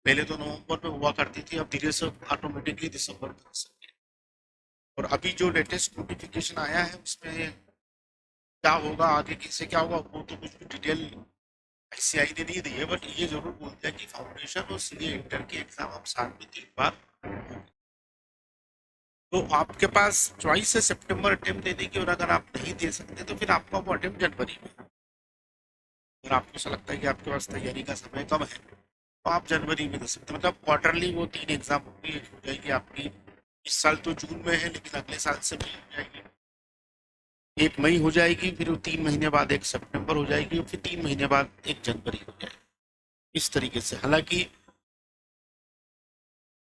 पहले तो नवंबर में हुआ करती थी, अब धीरे से ऑटोमेटिकली दिसंबर में हो सकती है। और अभी जो लेटेस्ट नोटिफिकेशन आया है उसमें क्या होगा आगे, किससे क्या होगा, वो तो कुछ भी डिटेल आईसीआई ने नहीं दी है, बट ये जरूर बोल दिया कि फाउंडेशन और सीए इंटर की एग्जाम हम साल में 3 बार। तो आपके पास चॉइस है सितंबर अटेम्प्ट देने की, और अगर आप नहीं दे सकते तो फिर आपका वो अटेम्प्ट जनवरी में। और आपको ऐसा लगता है कि आपके पास तैयारी का समय कम है तो आप जनवरी में दे सकते हैं। मतलब क्वार्टरली वो 3 एग्जाम होगी, एक हो जाएगी आपकी इस साल तो जून में है लेकिन अगले साल से मई हो जाएगी, एक मई हो जाएगी, फिर वो 3 महीने बाद एक सितंबर हो जाएगी, और फिर 3 महीने बाद एक जनवरी हो जाएगी। इस तरीके से, हालांकि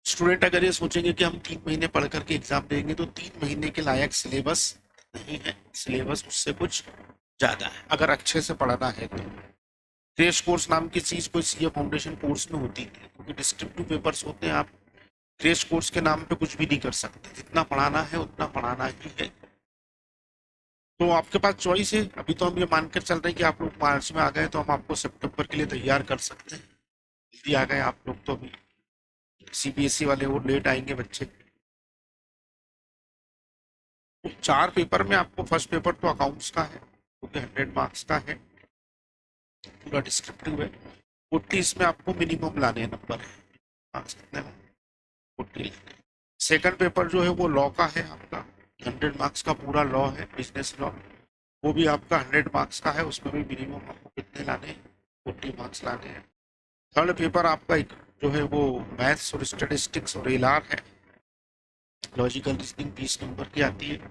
स्टूडेंट अगर ये सोचेंगे कि हम 3 महीने पढ़ करके एग्जाम देंगे तो 3 महीने के लायक सिलेबस नहीं है, सिलेबस उससे कुछ ज्यादा है अगर अच्छे से पढ़ना है तो। क्रैश कोर्स नाम की चीज कोई सीए फाउंडेशन कोर्स में होती नहीं है, क्योंकि डिस्क्रिप्टिव पेपर्स होते हैं। आप क्रैश कोर्स के नाम पे कुछ भी नहीं कर सकते, जितना पढ़ाना है उतना पढ़ाना ही है। तो आपके पास चॉइस है। अभी तो हम ये मानकर चल रहे हैं कि आप लोग मार्च में आ गए तो हम आपको सितंबर के लिए तैयार कर सकते हैं। जल्दी आ गए आप लोग तो अभी सीबीएसई वाले वो लेट आएंगे बच्चे। तो 4 पेपर में आपको फर्स्ट पेपर तो अकाउंट्स का है, क्योंकि 100 मार्क्स का है, पूरा डिस्क्रिप्टिव है। 40 इसमें आपको मिनिमम लाने हैं नंबर है, मार्क्स कितने हैं, 40 लाने। सेकंड पेपर जो है वो लॉ का है आपका, 100 मार्क्स का पूरा लॉ है, बिजनेस लॉ। वो भी आपका 100 मार्क्स का है, उसमें भी मिनिमम आपको कितने लाने हैं, 40 मार्क्स लाने हैं। थर्ड पेपर आपका जो है वो मैथ्स और स्टेटिस्टिक्स और एलआर है, लॉजिकल रीजनिंग 20 नंबर की आती है।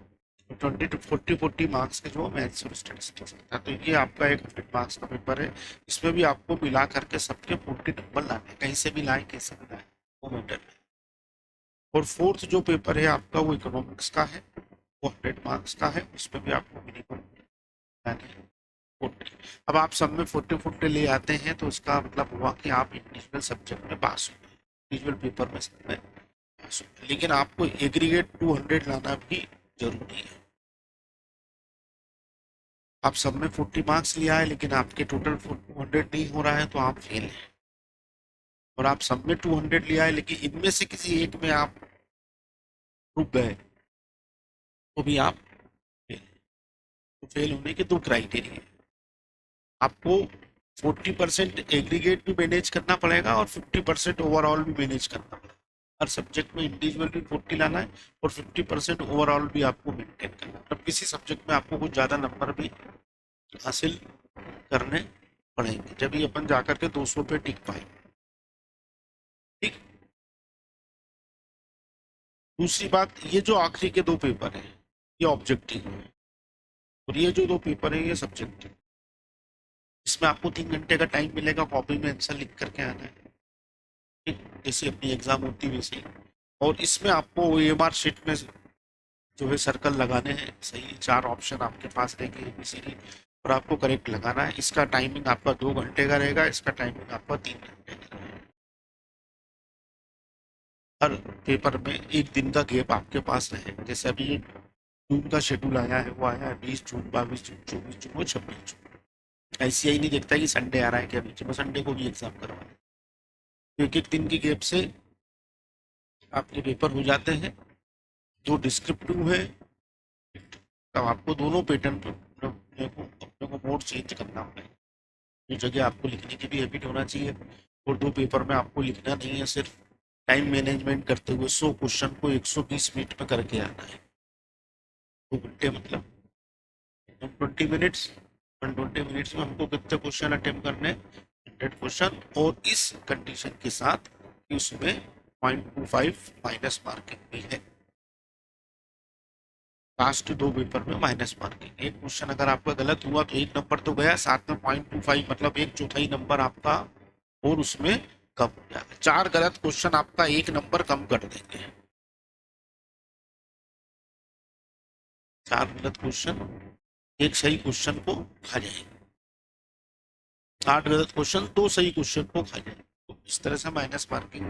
20 to 40 मार्क्स के जो मैथ्स और स्टेटिस्टिक्स था, तो ये आपका एक 100 मार्क्स का पेपर है। इसमें भी आपको मिला करके सबके 40 नंबर लाने, कहीं से भी लाए कैसे भी लाए वो मैटर नहीं। और फोर्थ जो पेपर है आपका वो इकोनॉमिक्स का है, वो 100 मार्क्स का है, उसमें भी आपको मिनिमम लाने हैं 40। अब आप सब में 40 ले आते हैं तो इसका मतलब हुआ कि आप इंडिविजुअल सब्जेक्ट में पास हो गए, इंडिविजुअल पेपर में सब में पास हो गए। लेकिन आपको एग्रीगेट 200 लाना भी जरूरी है। आप सब में 40 मार्क्स लिया है लेकिन आपके टोटल 200 नहीं हो रहा है तो आप फेल हैं। और आप सब में 200 लिया है लेकिन इनमें से किसी एक में आप रुक गए तो भी आप फेल हैं। तो फेल होने के 2 क्राइटेरिया है। आपको 40% एग्रीगेट भी मैनेज करना पड़ेगा और 50% ओवरऑल भी मैनेज करना पड़ेगा। हर सब्जेक्ट में इंडिविजुअल भी 40 लाना है और 50% ओवरऑल भी आपको मेंटेन करना है। तब किसी सब्जेक्ट में आपको कुछ ज़्यादा नंबर भी हासिल करने पड़ेंगे, जब ये अपन जाकर के 200 पे टिक पाएंगे। ठीक। दूसरी बात, ये जो आखिरी के 2 पेपर हैं ये ऑब्जेक्टिव है, और ये जो 2 पेपर हैं ये सब्जेक्टिव। इसमें आपको 3 घंटे का टाइम मिलेगा, कॉपी में आंसर लिख करके आना है, ठीक, जैसे अपनी एग्जाम होती है वैसे ही। और इसमें आपको एमआर शीट में जो है सर्कल लगाने हैं, सही 4 ऑप्शन आपके पास रहेंगे एबीसीडी, और आपको करेक्ट लगाना है। इसका टाइमिंग आपका 2 घंटे का रहेगा, इसका टाइमिंग आपका 3 घंटे का रहेगा। हर पेपर में एक दिन का गैप आपके पास रहेगा। जैसे अभी जून का शेड्यूल आया है, वो आया है 20 जून, 22 जून, 24 जून और 26 जून। आईसीआई नहीं देखता कि संडे आ रहा है क्या बीच में, संडे को भी एग्जाम करवा है। तो एक एक दिन की गैप से आपके पेपर हो जाते हैं। जो डिस्क्रिप्टिव है तब आपको दोनों पैटर्न पर अपने को मोड चेंज करना होगा। जो जगह आपको लिखने की भी हैबिट होना चाहिए, और 2 पेपर में आपको लिखना नहीं है, सिर्फ टाइम मैनेजमेंट करते हुए 100 क्वेश्चन को 120 मिनट में करके आना है। 2 घंटे मतलब 120 मिनट्स, 120 मिनट्स में हमको कितने क्वेश्चन अटेम्प्ट करने, 100 क्वेश्चन, और इस कंडीशन के साथ कि उसमें 0.25 माइनस मार्किंग भी है। लास्ट 2 पेपर में माइनस मार्किंग, एक क्वेश्चन अगर आपका गलत हुआ तो 1 नंबर तो गया, साथ में 0.25 मतलब 1/4 नंबर आपका और उसमें कम हो जाएगा। 4 गलत क्वेश्चन आपका 1 नंबर कम कर देंगे। 4 गलत क्वेश्चन एक सही क्वेश्चन को खा जाएंगे, 8 गलत क्वेश्चन 2 सही क्वेश्चन को खा जाएंगे। तो इस तरह से माइनस मार्किंग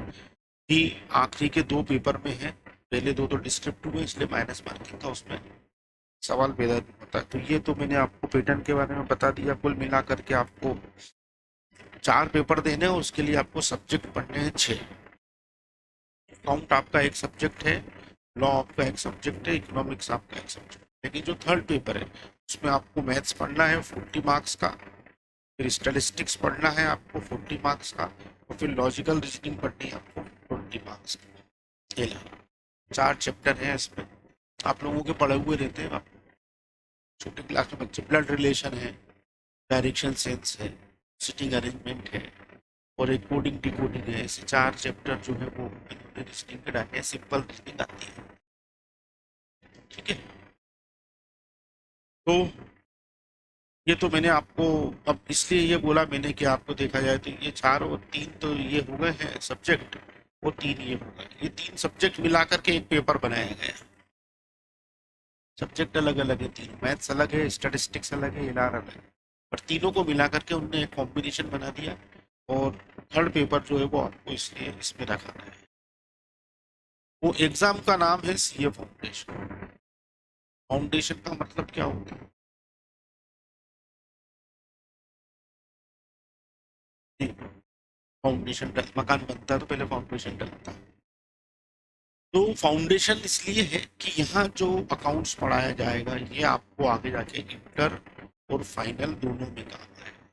भी आखिरी के 2 पेपर में है। पहले 2 तो डिस्क्रिप्टिव है इसलिए माइनस मार्किंग का उसमें सवाल पैदा नहीं होता है। तो ये तो मैंने आपको पैटर्न के बारे में बता दिया। कुल मिला करके आपको 4 पेपर देने हैं, उसके लिए आपको सब्जेक्ट पढ़ने हैं 6। अकाउंट आपका एक सब्जेक्ट है, लॉ आपका एक सब्जेक्ट है, इकोनॉमिक्स आपका एक सब्जेक्ट। लेकिन जो थर्ड पेपर है उसमें आपको मैथ्स पढ़ना है 40 मार्क्स का, फिर स्टैटिस्टिक्स पढ़ना है आपको 40 मार्क्स का, और फिर लॉजिकल रीजनिंग पढ़नी है आपको 20 मार्क्स की। 4 चैप्टर हैं इसमें, आप लोगों के पढ़े हुए रहते हैं। आप छोटे क्लास में बच्चे, ब्लड रिलेशन है, डायरेक्शन सेंस है, सिटिंग अरेंजमेंट है, और एक कोडिंग डिकोडिंग है। ऐसे 4 चैप्टर जो है वो रीजनिंग के डालने हैं, सिंपल रीजनिंग आती है। ठीक है, तो ये तो मैंने आपको अब इसलिए ये बोला मैंने कि आपको देखा जाए तो ये 4 और 3 तो ये हो गए हैं सब्जेक्ट, और 3 ये हो गए। ये 3 सब्जेक्ट मिला करके एक पेपर बनाया गया। सब्जेक्ट अलग अलग है, 3 मैथ्स अलग है, स्टैटिस्टिक्स अलग है, एलआर अलग है, पर तीनों को मिला करके उनने एक कॉम्बिनेशन बना दिया। और थर्ड पेपर जो है वो आपको इसलिए इसमें रखा गया है। वो एग्जाम का नाम है सीए फाउंडेशन। फाउंडेशन का मतलब क्या होता है? फाउंडेशन मकान बनता है तो पहले फाउंडेशन डलता है। तो फाउंडेशन इसलिए है कि यहाँ जो अकाउंट्स पढ़ाया जाएगा ये आपको आगे जाके इंटर और फाइनल दोनों में काम आएगा।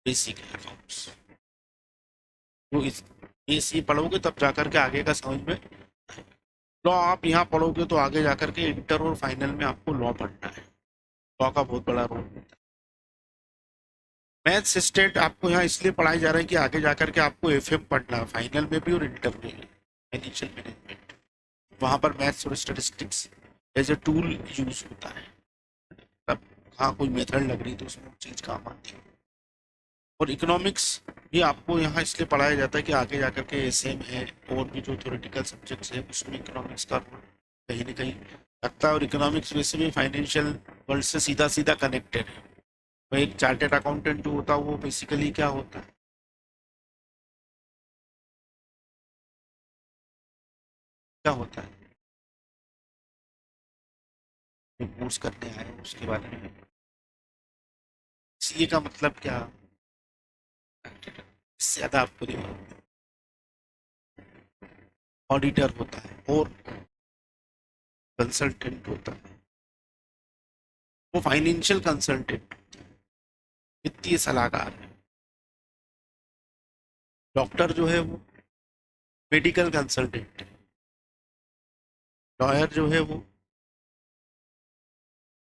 बेसिक अकाउंट्स तो ये पढ़ोगे तब जाकर के आगे का समझ में। लॉ आप यहाँ पढ़ोगे तो आगे जाकर के इंटर और फाइनल में आपको लॉ पढ़ना है। लॉ का बहुत बड़ा रोल होता है। मैथ्स स्टेट आपको यहाँ इसलिए पढ़ाई जा रहा है कि आगे जाकर के आपको एफएम पढ़ना है, फाइनल में भी और इंटर में भी, फाइनेंशियल मैनेजमेंट। वहाँ पर मैथ्स और statistics as a tool use होता है। तब हाँ कोई मेथड लग रही तो उसमें चीज़ काम आती है। और इकोनॉमिक्स भी आपको यहाँ इसलिए पढ़ाया जाता है कि आगे जाकर के एसएम है और भी जो थ्योरेटिकल सब्जेक्ट्स है उसमें इकोनॉमिक्स का रोल कहीं ना कहीं लगता है। और इकोनॉमिक्स वैसे भी फाइनेंशियल वर्ल्ड से सीधा सीधा कनेक्टेड है। वह एक चार्टेड अकाउंटेंट जो होता है वो बेसिकली क्या होता है, क्या होता है, कोर्स करने आए हैं उसके बारे में। सीए का मतलब क्या, इससे ज्यादा आपको नहीं मालूम। ऑडिटर होता है और कंसल्टेंट होता है, वो फाइनेंशियल कंसल्टेंट, वित्तीय सलाहकार है। डॉक्टर जो है वो मेडिकल कंसल्टेंट है। लॉयर जो है वो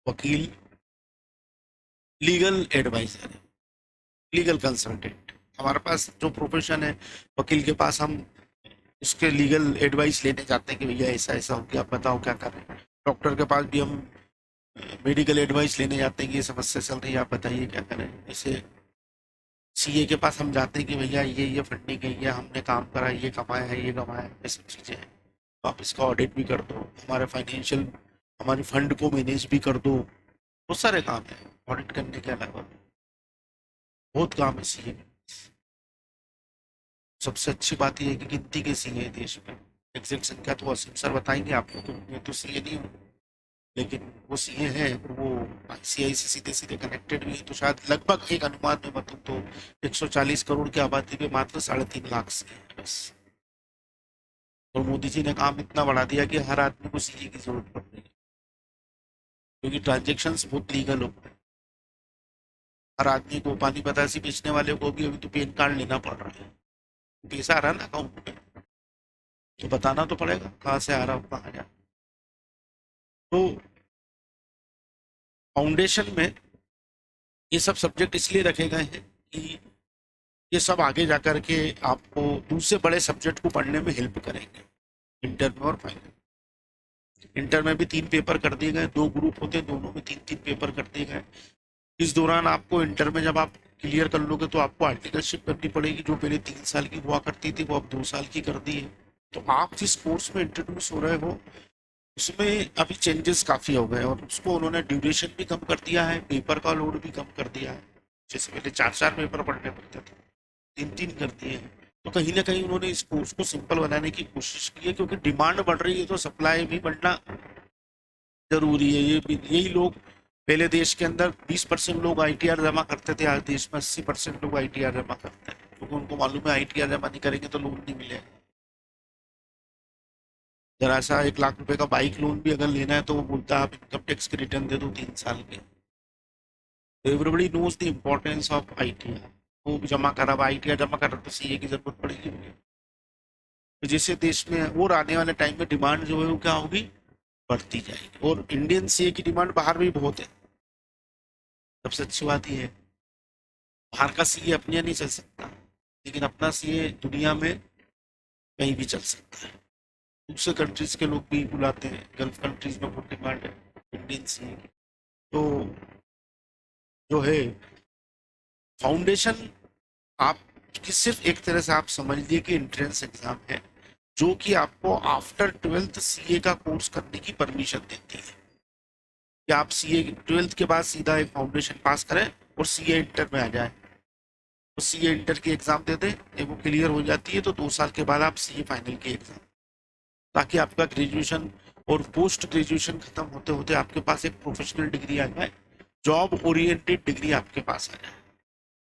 वकील, लीगल एडवाइजर है, लीगल कंसल्टेंट। हमारे पास जो प्रोफेशन है, वकील के पास हम उसके लीगल एडवाइस लेने जाते हैं कि भैया ऐसा ऐसा हो गया, आप बताओ क्या करें। डॉक्टर के पास भी हम मेडिकल एडवाइस लेने जाते हैं कि ये समस्या चल रही है, आप बताइए क्या करें। जैसे सीए के पास हम जाते हैं कि भैया ये फंडिंग है, ये हमने काम करा, ये कमाया है, ये कमाया है, ये सब चीज़ें हैं, तो आप इसका ऑडिट भी कर दो, हमारे फाइनेंशियल हमारे फंड को मैनेज भी कर दो। बहुत सारे काम है ऑडिट करने के अलावा, बहुत काम है सीए में। सबसे अच्छी बात यह है कि गिनती के सीए है देश में। एग्जैक्ट संख्या तो असीम सर बताएंगे आपको, तो मैं तो सीए नहीं हूँ, लेकिन वो सीए है, वो आईसीआई से सीधे सीधे कनेक्टेड भी है। तो शायद लगभग एक अनुमान में बताऊँ तो 140 करोड़ की आबादी में मात्र 3.5 लाख सीए है बस। और मोदी जी ने काम इतना बढ़ा दिया कि हर आदमी को सीए की जरूरत पड़ रही है, क्योंकि ट्रांजेक्शन बहुत लीगल हो गए। हर आदमी को, पानी बतासी बेचने वाले को भी अभी तो पैन कार्ड लेना पड़ रहा है। पैसा आ रहा है ना अकाउंट में, तो बताना तो पड़ेगा कहाँ से आ रहा हो, कहाँ जा। तो फाउंडेशन में ये सब सब्जेक्ट इसलिए रखे गए हैं कि ये सब आगे जाकर के आपको दूसरे बड़े सब्जेक्ट को पढ़ने में हेल्प करेंगे, इंटर में और फाइनल। इंटर में भी 3 पेपर कर दिए गए, 2 ग्रुप होते हैं, दोनों में 3-3 पेपर कर दिए गए। इस दौरान आपको इंटर में जब आप क्लियर कर लोगे तो आपको आर्टिकलशिप करनी पड़ेगी, जो पहले 3 साल की हुआ करती थी वो अब 2 साल की कर दी है। तो आप जिस कोर्स में इंट्रोड्यूस हो रहे हो उसमें अभी चेंजेस काफ़ी हो गए, और उसको उन्होंने ड्यूरेशन भी कम कर दिया है, पेपर का लोड भी कम कर दिया है। जैसे पहले 4-4 पेपर पढ़ने पड़ते थे, 3-3 कर दिए हैं। तो कहीं ना कहीं उन्होंने इस कोर्स को सिंपल बनाने की कोशिश की है, क्योंकि डिमांड बढ़ रही है तो सप्लाई भी बढ़ना जरूरी है। यही लोग पहले देश के अंदर 20% लोग ITR जमा करते थे, आज देश में 80% लोग ITR जमा करते हैं, क्योंकि उनको मालूम है ITR जमा नहीं करेंगे तो लोन नहीं मिलेगा। जरा सा 1 लाख रुपए का बाइक लोन भी अगर लेना है तो वो बोलता है आप इनकम टैक्स के रिटर्न दे दो 3 साल के। Everybody knows the importance of ITR। वो जमा करा, ITR जमा करा तो CA की जरूरत पड़ेगी मुझे। तो जैसे देश में और आने वाले टाइम में डिमांड जो है वो क्या होगी, बढ़ती जाएगी। और इंडियन CA की डिमांड बाहर भी बहुत है। सबसे अच्छी बात यह है, बाहर का CA अपने यहाँ नहीं चल सकता, लेकिन अपना CA दुनिया में कहीं भी चल सकता है। दूसरे कंट्रीज के लोग भी बुलाते हैं, गल्फ कंट्रीज में बहुत डिमांड है इंडियन CA की। तो जो है फाउंडेशन, आप कि सिर्फ एक तरह से आप समझ लीजिए कि एंट्रेंस एग्जाम है, जो कि आपको आफ्टर 12th CA का कोर्स करने की परमिशन देती है कि आप CA 12th के बाद सीधा एक फाउंडेशन पास करें और CA इंटर में आ जाए। तो CA इंटर की एग्जाम दे दें, जब वो क्लियर हो जाती है तो 2 साल के बाद आप CA फाइनल की एग्जाम, ताकि आपका ग्रेजुएशन और पोस्ट ग्रेजुएशन खत्म होते होते आपके पास एक प्रोफेशनल डिग्री आ जाए, जॉब ओरिएंटेड डिग्री आपके पास आ जाए,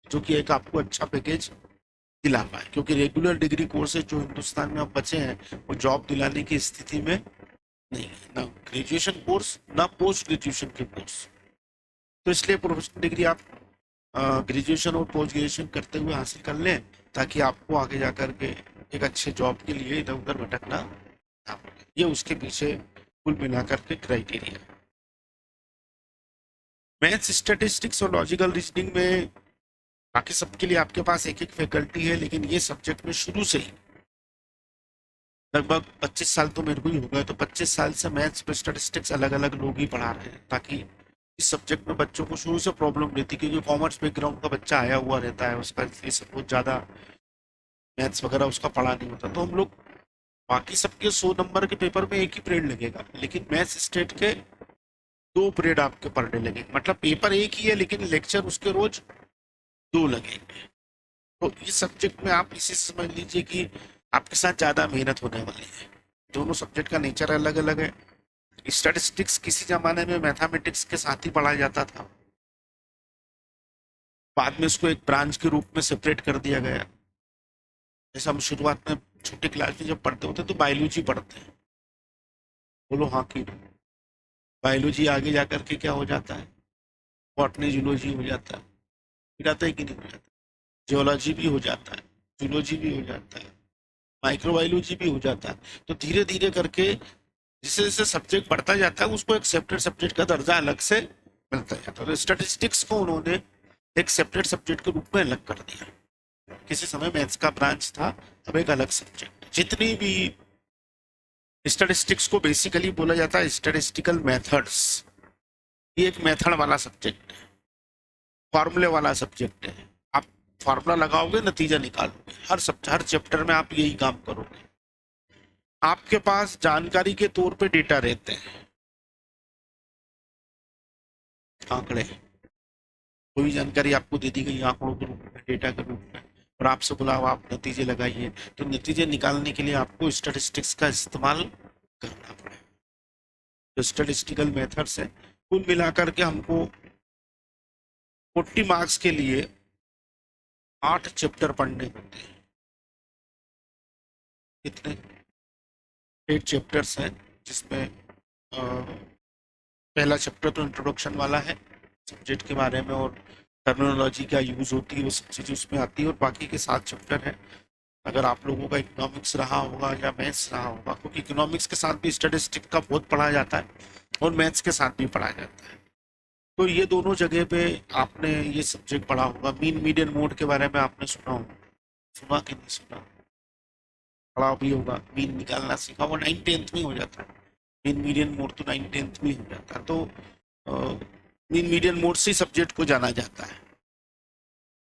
जो कि एक आपको अच्छा पैकेज दिला पाए। क्योंकि रेगुलर डिग्री कोर्सेज जो हिंदुस्तान में अब बचे हैं वो जॉब दिलाने की स्थिति में नहीं है, ना ग्रेजुएशन कोर्स ना पोस्ट ग्रेजुएशन के कोर्स। तो इसलिए प्रोफेशनल डिग्री आप ग्रेजुएशन और पोस्ट ग्रेजुएशन करते हुए हासिल कर लें, ताकि आपको आगे जाकर के एक अच्छे जॉब के लिए इधर उधर भटकना ना पड़े। ये उसके पीछे कुल मिलाकर के क्राइटेरिया। मैथ्स, स्टैटिस्टिक्स और लॉजिकल रीजनिंग में बाकी सबके लिए आपके पास एक एक फैकल्टी है, लेकिन ये सब्जेक्ट में शुरू से ही लगभग 25 साल तो मेरे को ही हो गए, तो 25 साल से मैथ्स और स्टैटिस्टिक्स अलग अलग लोग ही पढ़ा रहे हैं, ताकि इस सब्जेक्ट में बच्चों को शुरू से प्रॉब्लम रहती है, क्योंकि कॉमर्स बैकग्राउंड का बच्चा आया हुआ रहता है, उसका इसलिए सब बहुत ज़्यादा मैथ्स वगैरह उसका पढ़ा नहीं होता। तो हम लोग बाकी सबके 100 नंबर के पेपर में एक ही पीरियड लगेगा, लेकिन मैथ्स स्टेट के 2 पीरियड आपके पर डे लगेंगे, मतलब पेपर एक ही है लेकिन लेक्चर उसके रोज 2 लगेंगे। तो इस सब्जेक्ट में आप इसे समझ लीजिए कि आपके साथ ज़्यादा मेहनत होने वाली है। दोनों सब्जेक्ट का नेचर अलग अलग है। स्टैटिस्टिक्स किसी जमाने में मैथमेटिक्स के साथ ही पढ़ाया जाता था, बाद में इसको एक ब्रांच के रूप में सेपरेट कर दिया गया। जैसे हम शुरुआत में छोटी क्लास में जब पढ़ते होते तो बायोलॉजी पढ़ते हैं, बोलो हाँ की बायोलॉजी आगे जाकर के क्या हो जाता है, बॉटनी जूलॉजी हो जाता है, हो जाता है कि नहीं हो जाता, जियोलॉजी भी हो जाता है, जूलॉजी भी हो जाता है, माइक्रोबायोलॉजी भी हो जाता है। तो धीरे धीरे करके जैसे जैसे सब्जेक्ट बढ़ता जाता है उसको एक सेपरेट सब्जेक्ट का दर्जा अलग से मिलता जाता है। तो स्टैटिस्टिक्स को उन्होंने एक सेपरेट सब्जेक्ट के रूप में अलग कर दिया। किसी समय मैथ्स का ब्रांच था, अब एक अलग सब्जेक्ट। जितनी भी स्टैटिस्टिक्स को बेसिकली बोला जाता है स्टैटिस्टिकल मेथड्स, ये एक मेथड वाला सब्जेक्ट है, फॉर्मूले वाला सब्जेक्ट है। आप फॉर्मूला लगाओगे, नतीजा निकालोगे, हर चैप्टर में आप यही काम करोगे। आपके पास जानकारी के तौर पे डेटा रहते हैं, आंकड़े, कोई जानकारी आपको दे दी गई आंकड़ों के रूप में, डेटा के रूप में, और आपसे बोला आप नतीजे लगाइए। तो नतीजे निकालने के लिए आपको स्टैटिस्टिक्स का इस्तेमाल करना पड़ेगा। तो स्टैटिस्टिकल मेथड्स है। कुल मिलाकर के हमको 40 मार्क्स के लिए 8 चैप्टर पढ़ने होते हैं। कितने? 8 चैप्टर्स हैं, जिसमें पहला चैप्टर तो इंट्रोडक्शन वाला है, सब्जेक्ट के बारे में और टर्मिनोलॉजी क्या यूज होती है वो सब चीज़ें उसमें आती है। और बाकी के 7 चैप्टर हैं। अगर आप लोगों का इकोनॉमिक्स रहा होगा या मैथ्स रहा होगा, क्योंकि इकोनॉमिक्स के साथ भी स्टैटिस्टिक्स का बहुत पढ़ा जाता है और मैथ्स के साथ भी पढ़ा जाता है। तो ये दोनों जगह पे आपने ये सब्जेक्ट पढ़ा होगा। मीन मीडियन मोड के बारे में आपने सुना होगा, सुना कि नहीं सुना, पढ़ा भी होगा। मीन निकालना सीखा, वो 9th-10th में हो जाता है। मीन मीडियन मोड तो 9th-10th में हो जाता है। तो मीन मीडियन मोड से सब्जेक्ट को जाना जाता है।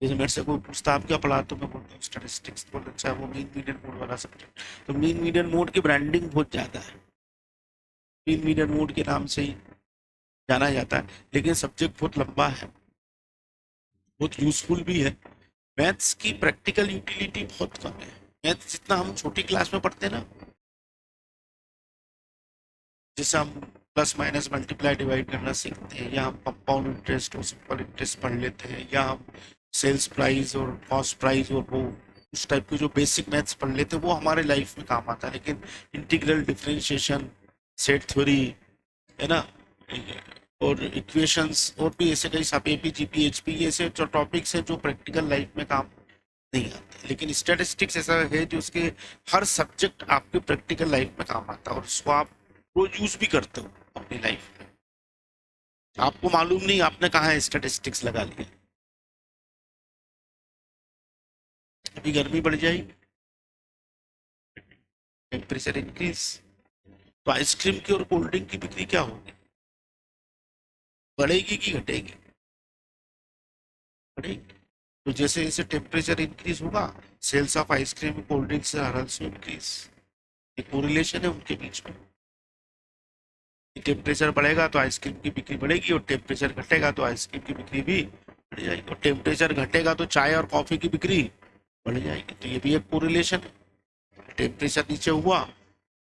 जैसे मेरे से कोई पूछता आप क्या पढ़ा, तो मैं बोलता हूँ स्टैटिस्टिक्स। बोलते अच्छा वो मीन मीडियन मोड वाला सब्जेक्ट। तो मीन मीडियन मोड की ब्रांडिंग बहुत ज़्यादा है, मीन मीडियन मोड के नाम से ही जाना जाता है, लेकिन सब्जेक्ट बहुत लंबा है, बहुत यूजफुल भी है। मैथ्स की प्रैक्टिकल यूटिलिटी बहुत कम है। मैथ्स जितना हम छोटी क्लास में पढ़ते हैं ना, जैसे हम प्लस माइनस मल्टीप्लाई डिवाइड करना सीखते हैं, या हम कंपाउंड इंटरेस्ट और सिंपल इंटरेस्ट पढ़ लेते हैं, या हम सेल्स प्राइस और कॉस्ट प्राइस और वो उस टाइप के जो बेसिक मैथ्स पढ़ लेते हैं, वो हमारे लाइफ में काम आता है। लेकिन इंटीग्रल, डिफरेंशिएशन, सेट थ्योरी, है ना, और इक्वेशंस और भी ऐसे कई सब एपी जीपी एचपी, ये ऐसे जो टॉपिक्स हैं जो प्रैक्टिकल लाइफ में काम नहीं आते। लेकिन स्टैटिस्टिक्स ऐसा है जो उसके हर सब्जेक्ट आपके प्रैक्टिकल लाइफ में काम आता है, और उसको आप रोज यूज भी करते हो अपनी लाइफ में। आपको मालूम नहीं आपने कहाँ स्टैटिस्टिक्स लगा लिया। अभी गर्मी बढ़ जाएगी, टेम्परेचर इंक्रीज, तो आइसक्रीम की और कोल्ड ड्रिंक की बिक्री क्या होगी? बढ़ेगी कि घटेगी? बढ़ेगी। तो जैसे जैसे टेम्परेचर इंक्रीज होगा, sales of ice cream cold drinks are also increase. एक कोरिलेशन है उनके बीच में। टेम्परेचर बढ़ेगा तो आइसक्रीम की बिक्री बढ़ेगी, और टेम्परेचर घटेगा तो आइसक्रीम की बिक्री भी बढ़ जाएगी, और टेम्परेचर घटेगा तो चाय और कॉफी की बिक्री बढ़ जाएगी। तो ये भी एक कोरिलेशन है। टेम्परेचर नीचे हुआ,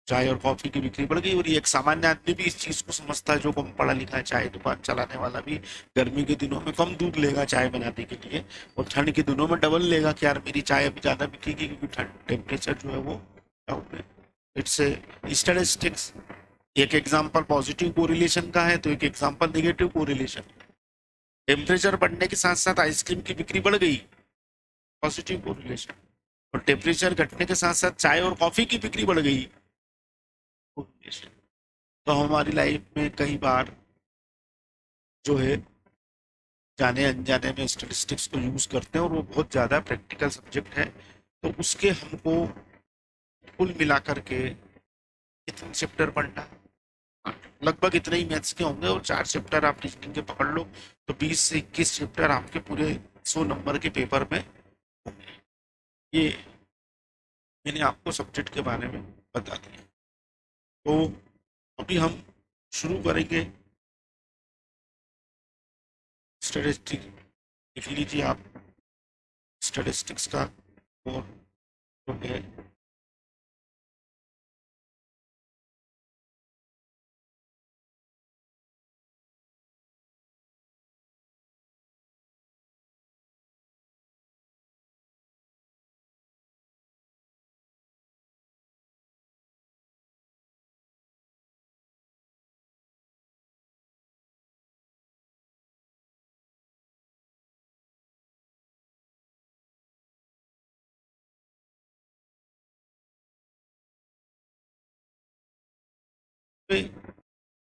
चाय और कॉफी की बिक्री बढ़ गई। और ये एक सामान्य आदमी भी इस चीज को समझता है, जो कम पढ़ा लिखा है। चाय दुकान चलाने वाला भी गर्मी के दिनों में कम दूध लेगा चाय बनाने के लिए, और ठंड के दिनों में डबल लेगा कि यार मेरी चाय अभी ज्यादा बिकेगी, क्योंकि ठंड टेम्परेचर जो है वो डाउन है। It's a statistics. एक एग्जांपल पॉजिटिव कोरिलेशन का है, तो एक एग्जांपल नेगेटिव कोरिलेशन। टेम्परेचर बढ़ने के साथ साथ आइसक्रीम की बिक्री बढ़ गई, पॉजिटिव कोरिलेशन। और टेम्परेचर घटने के साथ साथ चाय और कॉफी की बिक्री बढ़ गई, कोरिलेशन। तो हमारी लाइफ में कई बार जो है जाने अनजाने में स्टेटिस्टिक्स को यूज करते हैं, और वो बहुत ज़्यादा प्रैक्टिकल सब्जेक्ट है। तो उसके हमको कुल मिलाकर के कितने चैप्टर पढ़ना है? लगभग इतने ही मैथ्स के होंगे, और 4 चैप्टर आप रीजनिंग के पकड़ लो, तो 20 से 21 चैप्टर आपके पूरे 100 नंबर के पेपर में होंगे। ये मैंने आपको सब्जेक्ट के बारे में बता दिया। तो अभी हम शुरू करेंगे स्टैटिस्टिक्स। लिख लीजिए आप स्टैटिस्टिक्स का, और जो है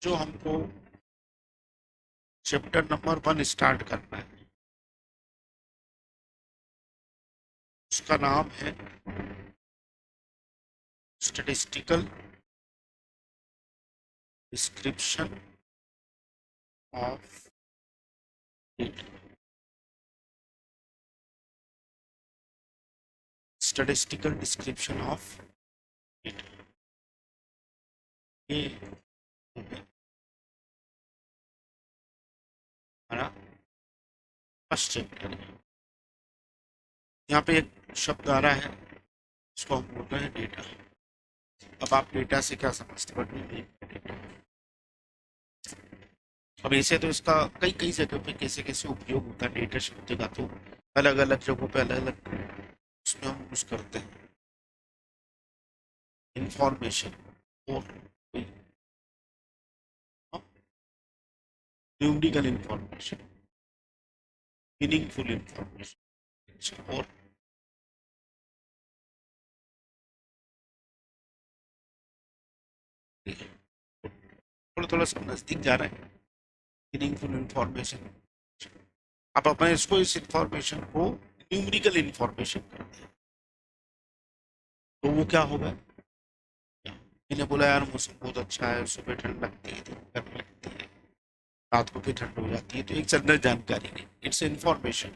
जो हमको चैप्टर नंबर 1 स्टार्ट करना है, उसका नाम है statistical description of data. Statistical description of data, ये हमारा फर्स्ट चैप्टर है। यहाँ पे एक शब्द आ रहा है, इसको हम बोल रहे हैं डेटा। अब आप डेटा से क्या समझते हैं? अब ऐसे तो इसका कई कई जगह पे कैसे कैसे उपयोग होता है डेटा शब्द का, तो अलग अलग जगहों पे अलग अलग उसमें हम यूज करते हैं। इंफॉर्मेशन और न्यूमेरिकल इंफॉर्मेशन, मीनिंगफुल इंफॉर्मेशन, और थोड़ा थोड़ा सब नजदीक जा रहा है। मीनिंगफुल इंफॉर्मेशन, आप अपने इसको इस इंफॉर्मेशन को न्यूमेरिकल इंफॉर्मेशन करते हैं, तो वो क्या होगा? मैंने बोला यार मौसम बहुत अच्छा है, सुबह ठंड लगती है, दिन गर्म लगती है, रात को भी ठंड हो जाती है, तो एक जनरल जानकारी नहीं, इट्स इंफॉर्मेशन।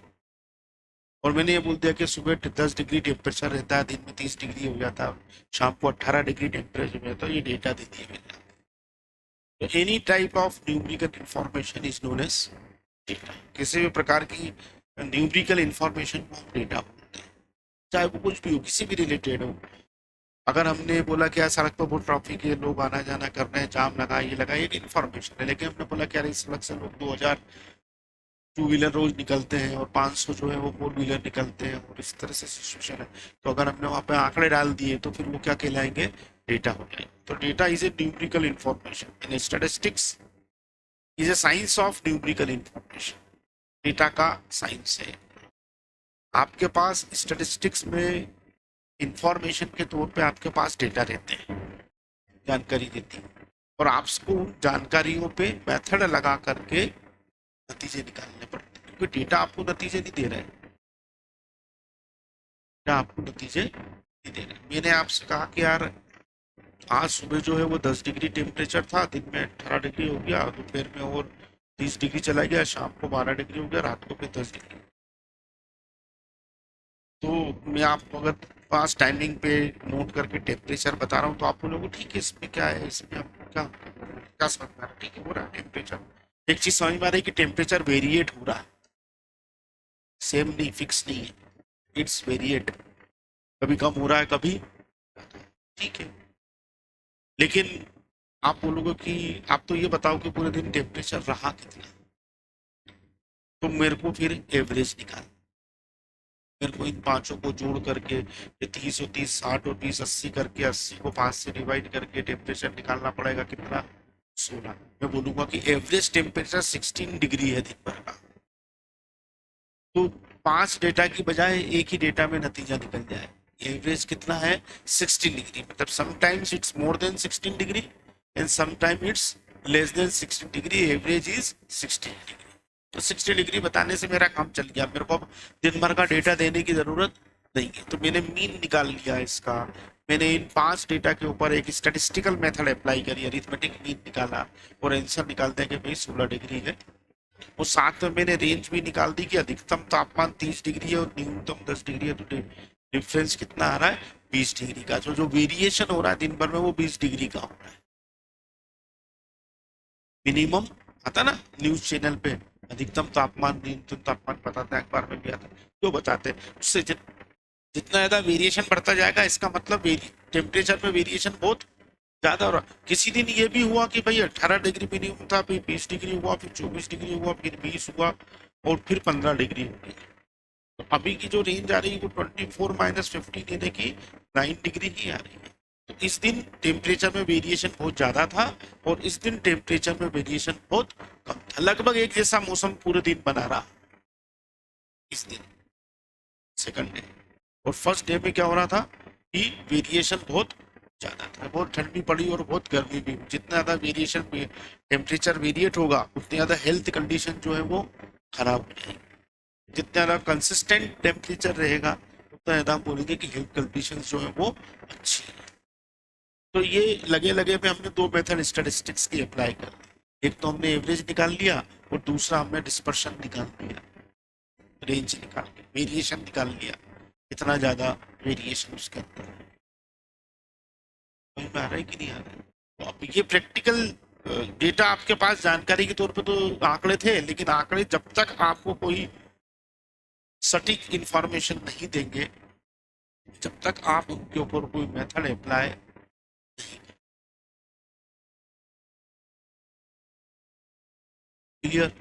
और मैंने ये बोल दिया कि सुबह 10 डिग्री टेम्परेचर रहता है, दिन में 30 डिग्री हो जाता है, शाम को 18 डिग्री टेम्परेचर हो जाता है, ये डेटा दे दिया मैंने। तो any type of numerical information is known as data. किसी भी प्रकार की न्यूमेरिकल इंफॉर्मेशन को हम डेटा बोलते हैं, चाहे वो कुछ भी हो, किसी भी रिलेटेड हो। अगर हमने बोला कि यार सड़क पर बहुत ट्रैफिक है, लोग आना जाना कर रहे हैं, जाम लगा, ये लगा, ये इन्फॉर्मेशन है। लेकिन हमने बोला कि यार इस सड़क से लोग 2000 टू व्हीलर रोज निकलते हैं और 500 जो है वो फोर व्हीलर निकलते हैं, और इस तरह से सिचुएशन है। तो अगर हमने वहाँ पे आंकड़े डाल दिए तो फिर वो क्या कहलाएंगे, डेटा हो जाएंगे। तो data is a numerical information in statistics, is a science of numerical information. Data का साइंस है। आपके पास स्टैटिस्टिक्स में इंफॉर्मेशन के तौर पे आपके पास डेटा रहते हैं, जानकारी देती है, और आपको उन जानकारियों पे मेथड लगा करके नतीजे निकालने पड़ते हैं, क्योंकि डेटा आपको नतीजे नहीं दे रहे हैं। डेटा आपको नतीजे नहीं दे रहे। मैंने आपसे कहा कि यार आज सुबह जो है वो 10 डिग्री टेम्परेचर था, दिन में 18 डिग्री हो गया, दोपहर में और 30 डिग्री चला गया, शाम को 12 डिग्री हो गया, रात को फिर 10 डिग्री। तो मैं आपको अगर पास टाइमिंग पे नोट करके टेम्परेचर बता रहा हूँ तो आप बोलोगे ठीक है, इसमें क्या है, इसमें आपको क्या क्या समझ में आ रहा है, ठीक है, हो रहा है टेम्परेचर। एक चीज समझ में आ रही है कि टेम्परेचर वेरिएट हो रहा है, सेम नहीं, फिक्स नहीं है, इट्स वेरिएट, कभी कम हो रहा है, कभी, ठीक है। लेकिन आप बोलोगे कि आप तो ये बताओ कि पूरे दिन टेम्परेचर रहा कितना, तो मेरे को फिर एवरेज निकाल, मेरे को इन पांचों को जोड़ करके ये 30 और 30 60 और 20 80 करके 80 को 5 से डिवाइड करके टेम्परेचर निकालना पड़ेगा कितना, 16। मैं बोलूंगा कि एवरेज टेम्परेचर 16 डिग्री है दिन भर का। तो 5 डेटा की बजाय एक ही डेटा में नतीजा निकल जाए। एवरेज कितना है, 16 डिग्री, मतलब sometimes it's more than 16 degree and sometime it's less than 16 degree, average is 16 degree. तो 60 डिग्री बताने से मेरा काम चल गया, मेरे को अब दिन भर का डेटा देने की जरूरत नहीं है। तो मैंने मीन निकाल लिया इसका, मैंने इन 5 डेटा के ऊपर एक स्टेटिस्टिकल मेथड अप्लाई करी, अरिथमेटिक मीन निकाला, और आंसर निकाल दें कि भाई 16 डिग्री है। वो साथ में मैंने रेंज भी निकाल दी कि अधिकतम तापमान 30 डिग्री है और न्यूनतम 10 डिग्री है। तो डिफरेंस कितना आ रहा है, 20 डिग्री का। जो जो वेरिएशन हो रहा है दिन भर में वो 20 डिग्री का हो रहा है। मिनिमम आता ना न्यूज चैनल पे, अधिकतम तापमान न्यूनतम तापमान बताता है, अखबार में भी आता है, क्यों बताते हैं, उससे जितना ज्यादा वेरिएशन बढ़ता जाएगा, इसका मतलब टेम्परेचर में वेरिएशन बहुत ज्यादा हो रहा। किसी दिन ये भी हुआ कि भाई 18 डिग्री मिनिमम था, फिर 20 डिग्री हुआ, फिर 24 डिग्री हुआ, फिर 20 हुआ, और फिर 15 डिग्री हो गई। तो अभी की जो रेंज आ रही है वो 24 - 15 यानी कि 9 डिग्री ही आ रही है। तो इस दिन टेम्परेचर में वेरिएशन बहुत ज्यादा था, और इस दिन टेम्परेचर में वेरिएशन बहुत कम था, लगभग एक जैसा मौसम पूरे दिन बना रहा इस दिन, सेकंड डे। और फर्स्ट डे में क्या हो रहा था कि वेरिएशन बहुत ज्यादा था, बहुत ठंडी पड़ी और बहुत गर्मी भी। जितना ज्यादा वेरिएशन टेम्परेचर वेरिएट होगा, उतनी ज्यादा हेल्थ कंडीशन जो है वो खराब हो जाएगी। जितना ज्यादा कंसिस्टेंट टेम्परेचर रहेगा, उतना ज्यादा हम बोलेंगे कि हेल्थ कंडीशन जो है वो अच्छी है। तो ये लगे लगे में हमने दो मेथड स्टेटिस्टिक्स की अप्लाई कर दी। एक तो हमने एवरेज निकाल लिया, और दूसरा हमने डिस्पर्शन निकाल लिया, रेंज निकाल लिया, वेरिएशन निकाल लिया, इतना ज्यादा वेरिएशन उसके अंदर है। समझ में आ रहा है कि नहीं आ रहा है? तो अब ये प्रैक्टिकल डेटा आपके पास जानकारी के तौर पे तो आंकड़े थे, लेकिन आंकड़े जब तक आपको कोई सटीक इंफॉर्मेशन नहीं देंगे, जब तक आप उनके ऊपर कोई मेथड अप्लाई नहीं। क्लियर,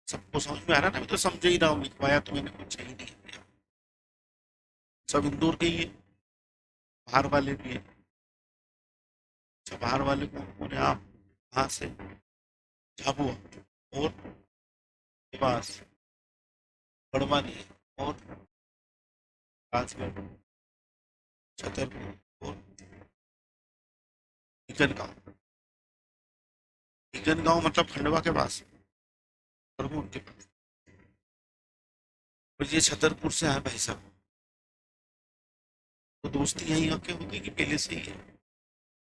सबको समझ में आ रहा है ना? मैं तो समझ ही रहा हूँ, लिखवाया तो मैंने कुछ ही नहीं किया। सब इंदौर के ही है, बाहर वाले भी है। अच्छा, बाहर वाले को उन्होंने आप कहाँ से, झाबुआ और देवास, बड़वानी और राजगढ़, छतरपुर और टिकनगांव। टिकनगांव मतलब खंडवा के पास, छतरपुर के पास। और ये छतरपुर से है भाई साहब। तो दोस्ती यहीं आके हो गई कि पहले से ही है,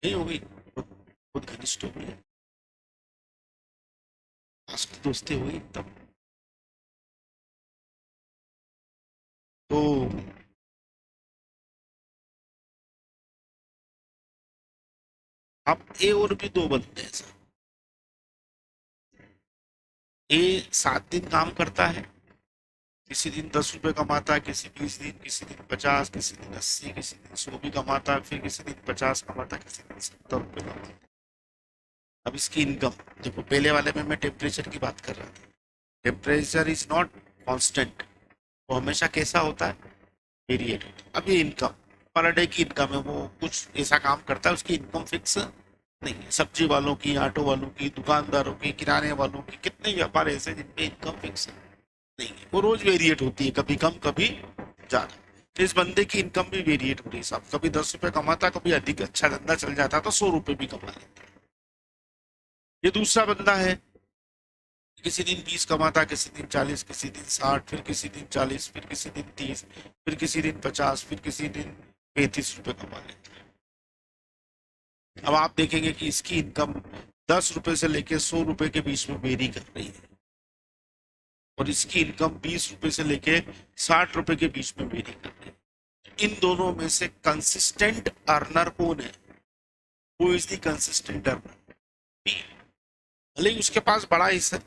नहीं हो गई, बहुत घनिष्ठ हो गई, पास की दोस्ती हुई तब। तो अब ए और भी दो बनते हैं सर। ए 7 दिन काम करता है, किसी दिन 10 रुपए कमाता है, किसी 20 दिन, किसी दिन 50, किसी दिन 80, किसी दिन 100 भी कमाता है, फिर किसी दिन 50 कमाता है, किसी दिन 70 रुपए कमाता है। अब इसकी इनकम देखो, पहले वाले में मैं टेम्परेचर की बात कर रहा था। टेम्परेचर इज नॉट कांस्टेंट, वो हमेशा कैसा होता है, वेरिएट होता है। अब ये इनकम पर डे की इनकम है, वो कुछ ऐसा काम करता है, उसकी इनकम फिक्स नहीं है। सब्जी वालों की, ऑटो वालों की, दुकानदारों की, किराने वालों की, कितने व्यापार ऐसे हैं जिनपे इनकम फिक्स नहीं है, वो रोज वेरिएट होती है, कभी कम कभी ज्यादा। तो इस बंदे की इनकम भी वेरिएट हो रही है साहब, कभी 10 रुपए कमाता, कभी अधिक अच्छा धंधा चल जाता तो 100 रुपए भी कमा लेता। ये दूसरा बंदा है, किसी दिन 20 कमाता, किसी दिन 40, किसी दिन 60, फिर किसी दिन 40, फिर किसी दिन 30, फिर किसी दिन 50, फिर किसी दिन 35 रुपए कमा लेता है। अब आप देखेंगे कि इसकी इनकम 10 रुपए से लेके 100 रुपए के बीच में वेरी कर रही है, और इसकी इनकम 20 रुपए से लेके 60 रुपए के बीच में वेरी कर रही है। इन दोनों में से कंसिस्टेंट अर्नर कौन है? Who is the consistent earner? B. भले ही उसके पास बड़ा हिस्सा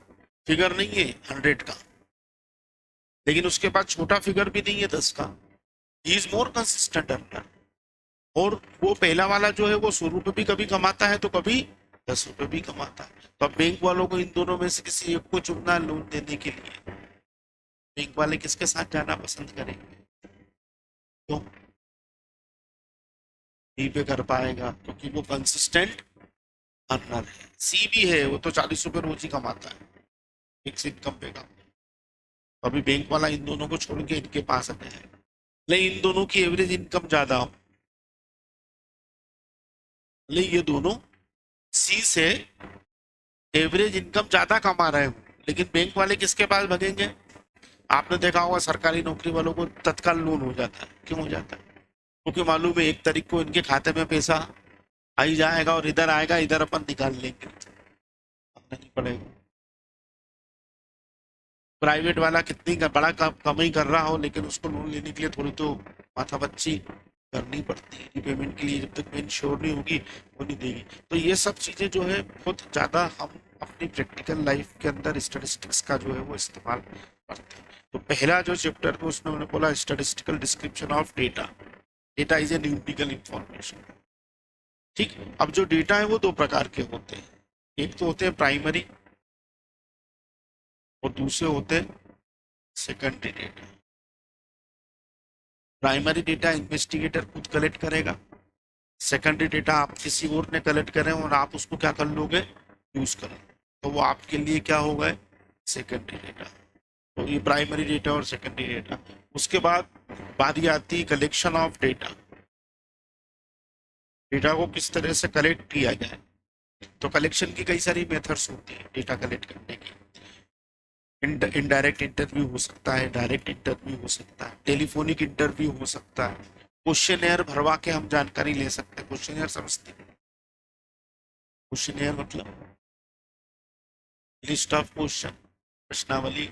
फिगर नहीं है 100 का, लेकिन उसके पास छोटा फिगर भी नहीं है 10 का। He is more consistent earner. और वो पहला वाला जो है वो 100 रुपए भी कभी कमाता है तो कभी 10 रुपए भी कमाता है। तो अब बैंक वालों को इन दोनों में से किसी एक को चुनना है लोन देने के लिए। बैंक वाले किसके साथ जाना पसंद करेंगे? क्यों? बी पे कर पाएगा क्योंकि वो कंसिस्टेंट अर्नर है। सी भी है, वो तो 40 रुपए रोज ही कमाता है, फिक्स इनकम पे काम। अभी बैंक वाला इन दोनों को छोड़ के इनके पास आते हैं, लेकिन इन दोनों की एवरेज इनकम ज्यादा हो, लेकिन ये दोनों सी से एवरेज इनकम ज्यादा कमा रहे हो, लेकिन बैंक वाले किसके पास भगेंगे? आपने देखा होगा सरकारी नौकरी वालों को तत्काल लोन हो जाता है। क्यों हो जाता है? क्योंकि मालूम है 1 तारीख को इनके खाते में पैसा आ ही जाएगा और इधर आएगा, इधर अपन निकाल लेंगे, नहीं पड़ेगा। प्राइवेट वाला कितनी का बड़ा कमाई कर रहा हो, लेकिन उसको लोन लेने के लिए थोड़ी तो माथापच्ची करनी पड़ती है रिपेमेंट के लिए, जब तक पेन श्योर नहीं होगी वो नहीं देगी। तो ये सब चीजें जो है बहुत ज्यादा हम अपनी प्रैक्टिकल लाइफ के अंदर स्टैटिस्टिक्स का जो है वो इस्तेमाल करते हैं। तो पहला जो चैप्टर में उसने उन्होंने बोला statistical description of data. Data is a numerical information. ठीक। अब जो डेटा है वो दो प्रकार के होते हैं, एक तो होते हैं प्राइमरी और दूसरे होते हैं secondary data. Primary data investigator खुद कलेक्ट करेगा, सेकेंडरी डेटा आप किसी और ने कलेक्ट करें और आप उसको क्या कर लोगे, यूज करें, तो वो आपके लिए क्या होगा, सेकेंडरी डेटा। तो ये प्राइमरी डेटा और सेकेंडरी डेटा। उसके बाद बारी आती है कलेक्शन ऑफ डेटा। डेटा को किस तरह से कलेक्ट किया जाए, तो कलेक्शन की कई सारी मेथड्स होती है डेटा कलेक्ट करने की। इनडायरेक्ट इंटरव्यू हो सकता है, डायरेक्ट इंटरव्यू हो सकता है, टेलीफोनिक इंटरव्यू हो सकता है, क्वेश्चनेयर भरवा के हम जानकारी ले सकते हैं। क्वेश्चनेयर समझते हैं? क्वेश्चनेयर मतलब लिस्ट ऑफ क्वेश्चन, प्रश्नावली,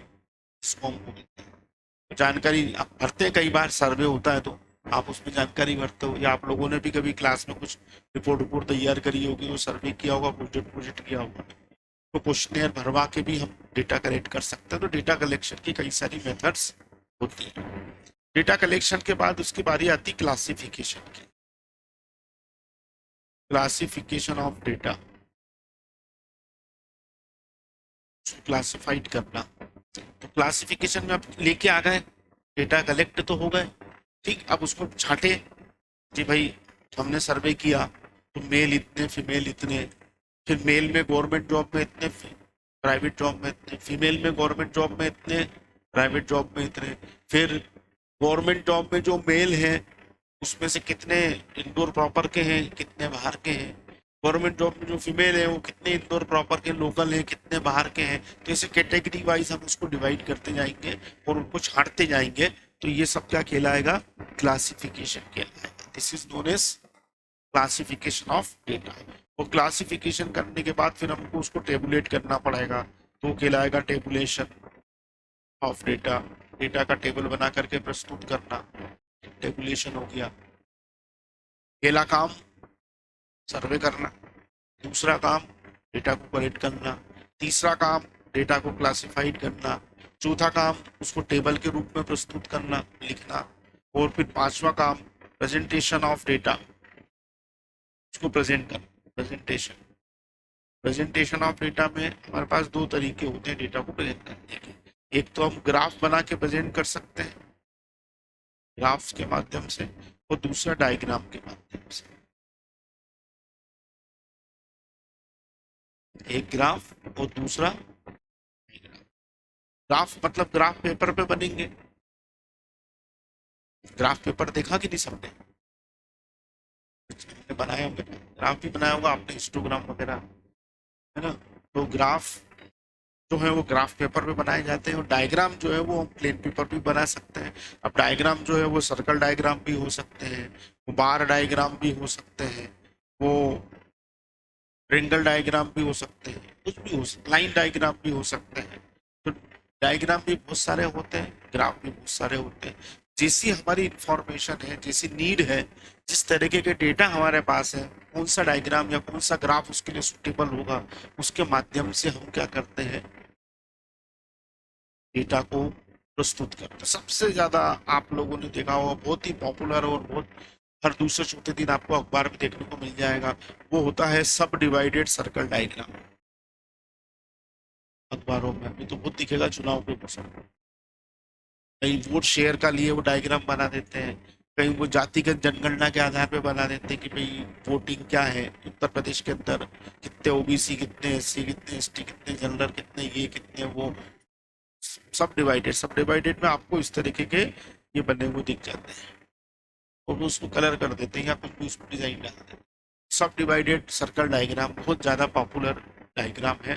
इसको हम बोलते हैं। जानकारी आप भरते हैं, कई बार सर्वे होता है तो आप उसमें जानकारी भरते हो, या आप लोगों ने भी कभी क्लास में कुछ रिपोर्ट तैयार करी होगी, वो सर्वे किया होगा, प्रोजेक्ट किया होगा, तो क्वेश्चनेयर भरवा के भी हम डेटा कलेक्ट कर सकते हैं। तो डेटा कलेक्शन की कई सारी मेथड्स होती है। डेटा कलेक्शन के बाद उसकी बारी आती क्लासिफिकेशन की। क्लासिफिकेशन ऑफ डेटा, क्लासिफाइड करना। तो क्लासिफिकेशन में आप लेके आ गए, डेटा कलेक्ट तो हो गए, ठीक। अब उसको छांटे कि भाई हमने सर्वे किया तो मेल इतने, फीमेल इतने, फिर मेल में गवर्नमेंट जॉब में इतने, प्राइवेट जॉब में इतने, फीमेल में गवर्नमेंट जॉब में इतने, प्राइवेट जॉब में इतने, फिर गवर्नमेंट जॉब में जो मेल है उसमें से कितने इंडोर प्रॉपर के हैं, कितने बाहर के हैं, गवर्नमेंट जॉब में जो फीमेल है वो कितने इंडोर प्रॉपर के लोकल हैं, कितने बाहर के हैं। तो ऐसे कैटेगरी वाइज हम उसको डिवाइड करते जाएंगे और उनको छांटते जाएंगे, तो ये सब क्या कहलाएगा, क्लासिफिकेशन कहलाएगा। This is known as classification of data. और क्लासिफिकेशन करने के बाद फिर हमको उसको टेबुलेट करना पड़ेगा, तो कहलाएगा टेबुलेशन ऑफ डेटा। डेटा का टेबल बना करके प्रस्तुत करना, टेबुलेशन हो गया। पहला काम सर्वे करना, दूसरा काम डेटा को कलेक्ट करना, तीसरा काम डेटा को क्लासिफाइड करना, चौथा काम उसको टेबल के रूप में प्रस्तुत करना, लिखना। और फिर पांचवा काम प्रेजेंटेशन ऑफ डेटा, उसको प्रेजेंट करना। प्रेजेंटेशन ऑफ डेटा में हमारे पास दो तरीके होते हैं डेटा को प्रेजेंट करने के। एक तो हम ग्राफ बना के प्रेजेंट कर सकते हैं ग्राफ्स के माध्यम से, और दूसरा डायग्राम के माध्यम से। एक ग्राफ और दूसरा डायग्राम। ग्राफ मतलब ग्राफ पेपर पे बनेंगे। ग्राफ पेपर देखा कि नहीं सबने? बनाए होंगे, ग्राफ भी बनाया होगा आपने, हिस्टोग्राम वगैरह, है ना। तो ग्राफ जो है वो ग्राफ पेपर पे बनाए जाते हैं, और डायग्राम जो है वो हम प्लेन पेपर पे बना सकते हैं। अब डायग्राम जो है वो सर्कल डायग्राम भी हो सकते हैं, वो बार डायग्राम भी हो सकते हैं, वो ट्रेंगल डायग्राम भी हो सकते हैं, कुछ भी हो सकता, लाइन डायग्राम भी हो सकते हैं। तो डायग्राम भी बहुत सारे होते हैं, ग्राफ भी बहुत सारे होते हैं। जैसी हमारी इंफॉर्मेशन है, जैसी नीड है, जिस तरीके के डेटा हमारे पास है, कौन सा डायग्राम या कौन सा ग्राफ उसके लिए सुटेबल होगा, उसके माध्यम से हम क्या करते हैं, डेटा को प्रस्तुत करते हैं। सबसे ज्यादा आप लोगों ने देखा होगा, बहुत ही पॉपुलर और बहुत हर दूसरे चौथे दिन आपको अखबार में देखने को मिल जाएगा, वो होता है सब डिवाइडेड सर्कल डायग्राम। अखबारों में अभी तो बहुत दिखेगा चुनाव के मौसम में। कहीं वोट शेयर का लिए वो डायग्राम बना देते हैं, कहीं वो जातिगत जनगणना के आधार पे बना देते हैं कि भाई वोटिंग क्या है उत्तर प्रदेश के अंदर, कितने ओबीसी, कितने एससी, कितने एसटी, कितने जनरल, कितने ये, कितने वो। सब डिवाइडेड में आपको इस तरीके के ये बने हुए दिख जाते हैं, और वो उसको कलर कर देते हैं या कुछ भी उसको डिजाइन डाल देते हैं। सब डिवाइडेड सर्कल डायग्राम बहुत ज्यादा पॉपुलर डायग्राम है,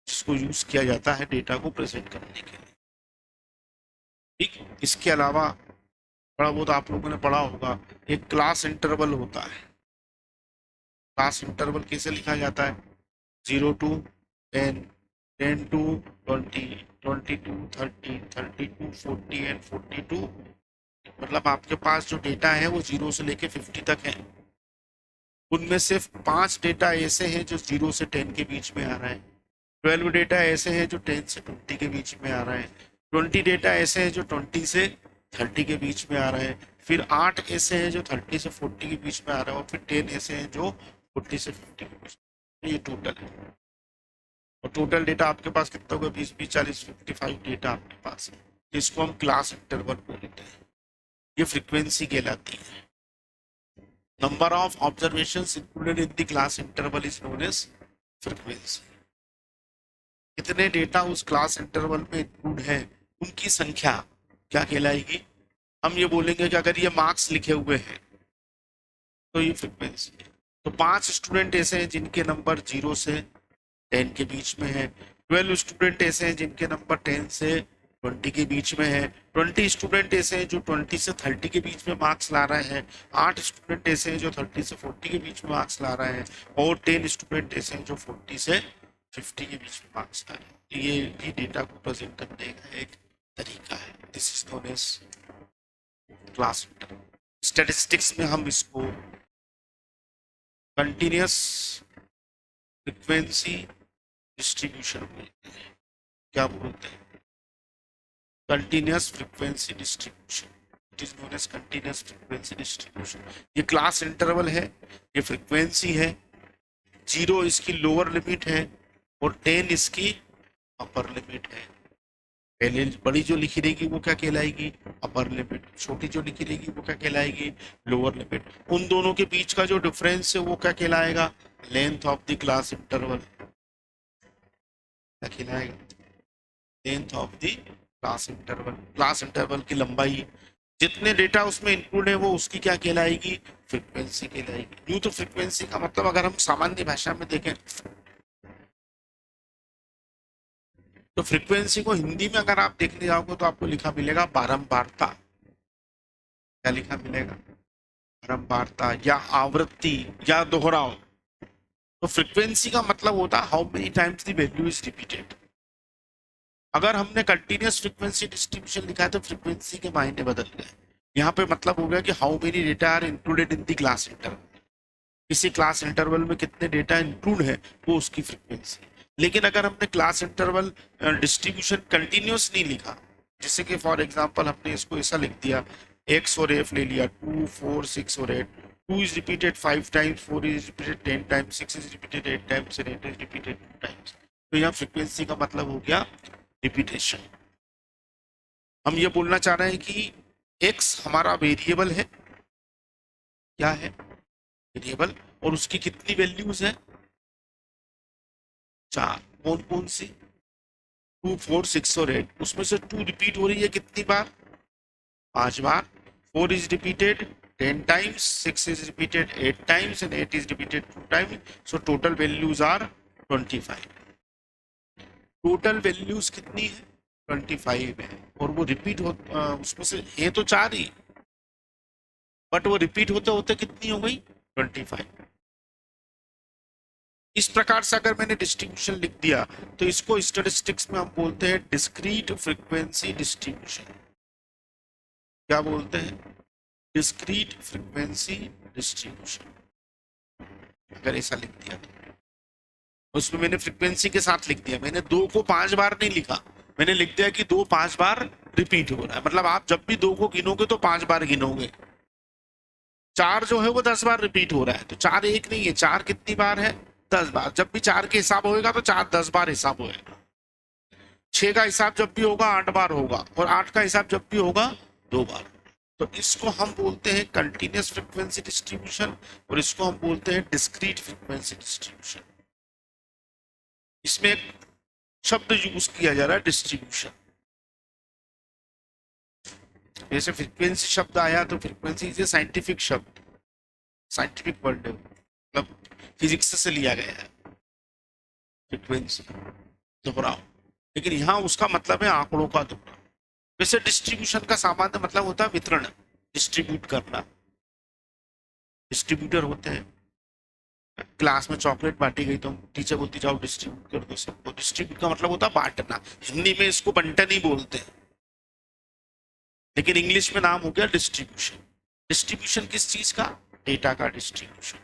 जिसको यूज किया जाता है डेटा को प्रेजेंट करने के लिए। ठीक, इसके अलावा थोड़ा बहुत आप लोगों ने पढ़ा होगा, एक क्लास इंटरवल होता है। क्लास इंटरवल कैसे लिखा जाता है? 0 to 10, 10 to 20, 20 to 30, 30 to 40 and 42। मतलब आपके पास जो डेटा है वो 0 से लेके 50 तक है। उनमें सिर्फ 5 डेटा ऐसे हैं जो 0 से 10 के बीच में आ रहे हैं, 12 डेटा ऐसे हैं जो 10 से 20 के बीच में आ रहे हैं, 20 डेटा ऐसे हैं जो 20 से 30 के बीच में आ रहे हैं, फिर 8 ऐसे हैं जो 30 से 40 के बीच में आ रहे हैं, और फिर 10 ऐसे हैं जो 40 से 50 के बीच में। ये टोटल है, और टोटल डेटा आपके पास कितना होगा? 20, 40, 55 डेटा आपके पास है, जिसको हम क्लास इंटरवल बोलते हैं। ये फ्रीक्वेंसी कहलाती है। Number of observations included in the class interval is known as frequency. कितने डेटा उस क्लास इंटरवल में इंक्लूड है, उनकी संख्या क्या कहलाएगी? हम ये बोलेंगे कि अगर ये मार्क्स लिखे हुए हैं तो ये फ्रीक्वेंसी है। तो 5 स्टूडेंट ऐसे हैं जिनके नंबर 0 से 10 के बीच में है, 12 स्टूडेंट ऐसे हैं जिनके नंबर 10 से 20 के बीच में है, 20 स्टूडेंट ऐसे हैं जो 20 से 30 के बीच में मार्क्स ला रहे हैं, 8 स्टूडेंट ऐसे हैं जो 30 से 40 के बीच में मार्क्स ला रहे हैं, और 10 स्टूडेंट ऐसे हैं जो 40 से 50 के बीच में मार्क्स ला रहे हैं। तो ये भी डेटा को प्रेजेंट करने का एक तरीका है। This is known as class interval. Statistics में हम इसको कंटिन्यूअस फ्रीक्वेंसी डिस्ट्रीब्यूशन बोलते हैं। क्या बोलते हैं? Continuous frequency distribution. It is known as continuous frequency distribution. ये क्लास इंटरवल है, ये फ्रीक्वेंसी है। 0 इसकी लोअर लिमिट है और 10 इसकी अपर लिमिट है। पहले बड़ी जो लिखी रहेगी वो क्या कहलाएगी? Upper limit. छोटी जो लिखी रहेगी वो क्या कहलाएगी? Lower limit. उन दोनों के बीच का जो डिफरेंस है वो क्या कहलाएगा? Length of the class interval. क्या कहलाएगा? Length of the class interval. Class interval की लंबाई, जितने डेटा उसमें इंक्लूड है वो उसकी क्या कहलाएगी? फ्रीक्वेंसी कहलाएगी। यूं तो फ्रीक्वेंसी का मतलब अगर हम सामान्य भाषा में देखें तो फ्रीक्वेंसी को हिंदी में अगर आप देखने जाओगे तो आपको लिखा मिलेगा बारंबारता। क्या लिखा मिलेगा? बारंबारता या आवृत्ति या दोहराव। तो फ्रीक्वेंसी का मतलब होता है how many times the value is repeated. अगर हमने कंटिन्यूअस फ्रीक्वेंसी डिस्ट्रीब्यूशन लिखा है तो फ्रीक्वेंसी के मायने बदल गए। यहाँ पे मतलब हो गया कि how many data are included in the class interval. किसी क्लास इंटरवल में कितने डेटा इंक्लूड है वो उसकी फ्रीक्वेंसी। लेकिन अगर हमने क्लास इंटरवल डिस्ट्रीब्यूशन कंटिन्यूस नहीं लिखा, जैसे कि फॉर एग्जांपल हमने इसको ऐसा लिख दिया, एक्स और एफ ले लिया, 2 4 6 और 8, 2 is repeated 5 times, 4 is repeated 10 times, 6 is repeated 8 times and 8 is repeated 2 times. तो यहाँ फ्रीक्वेंसी का मतलब हो गया रिपीटेशन। हम ये बोलना चाह रहे हैं कि x हमारा वेरिएबल है, क्या है वेरिएबल, और उसकी कितनी वैल्यूज है, 4। कौन कौन सी, 2 4 6 और 8, उसमें से 2 रिपीट हो रही है कितनी बार, 5 बार, 4 is repeated 10 times, 6 is repeated 8 times and 8 is repeated 2 times, so total values are 25। Total values कितनी है, 25 है, और वो रिपीट हो उसमें से है तो 4 ही, बट वो रिपीट होते होते कितनी हो गई, 25। इस प्रकार से अगर मैंने डिस्ट्रीब्यूशन लिख दिया तो इसको स्टैटिस्टिक्स में हम बोलते हैं डिस्क्रीट फ्रीक्वेंसी डिस्ट्रीब्यूशन। क्या बोलते हैं, डिस्क्रीट फ्रीक्वेंसी डिस्ट्रीब्यूशन। अगर ऐसा लिख दिया तो उसमें मैंने फ्रीक्वेंसी के साथ लिख दिया, मैंने 2 को 5 बार नहीं लिखा, मैंने लिख दिया कि 2 5 बार रिपीट हो रहा है, मतलब आप जब भी 2 को गिनोगे तो 5 बार गिनोगे। 4 जो है वो 10 बार रिपीट हो रहा है, तो 4 एक नहीं है, 4 कितनी बार है, 10 बार। जब भी 4 के हिसाब होएगा तो 4 10 बार हिसाब होएगा। 6 का हिसाब जब भी होगा 8 बार होगा, और 8 का हिसाब जब भी होगा 2 बार। तो इसको हम बोलते हैं कंटिन्यूअस फ्रीक्वेंसी डिस्ट्रीब्यूशन, और इसको हम बोलते हैं डिस्क्रीट फ्रीक्वेंसी डिस्ट्रीब्यूशन। इसमें एक शब्द यूज किया जा रहा है डिस्ट्रीब्यूशन। जैसे फ्रीक्वेंसी शब्द आया तो फ्रीक्वेंसी इज ए साइंटिफिक शब्द, साइंटिफिक वर्ड है, मतलब फिजिक्स से लिया गया है फ्रीक्वेंसी, दोहराव, लेकिन यहाँ उसका मतलब है आंकड़ों का दोहराव। वैसे डिस्ट्रीब्यूशन का सामान्य मतलब होता है वितरण, डिस्ट्रीब्यूट करना। डिस्ट्रीब्यूटर होते हैं, क्लास में चॉकलेट बांटी गई तो टीचर बोलती जाओ डिस्ट्रीब्यूट कर दो सबको। डिस्ट्रीब्यूट का मतलब होता है बांटना, हिंदी में इसको बंटन ही बोलते हैं, लेकिन इंग्लिश में नाम हो गया डिस्ट्रीब्यूशन। डिस्ट्रीब्यूशन किस चीज का, डेटा का डिस्ट्रीब्यूशन।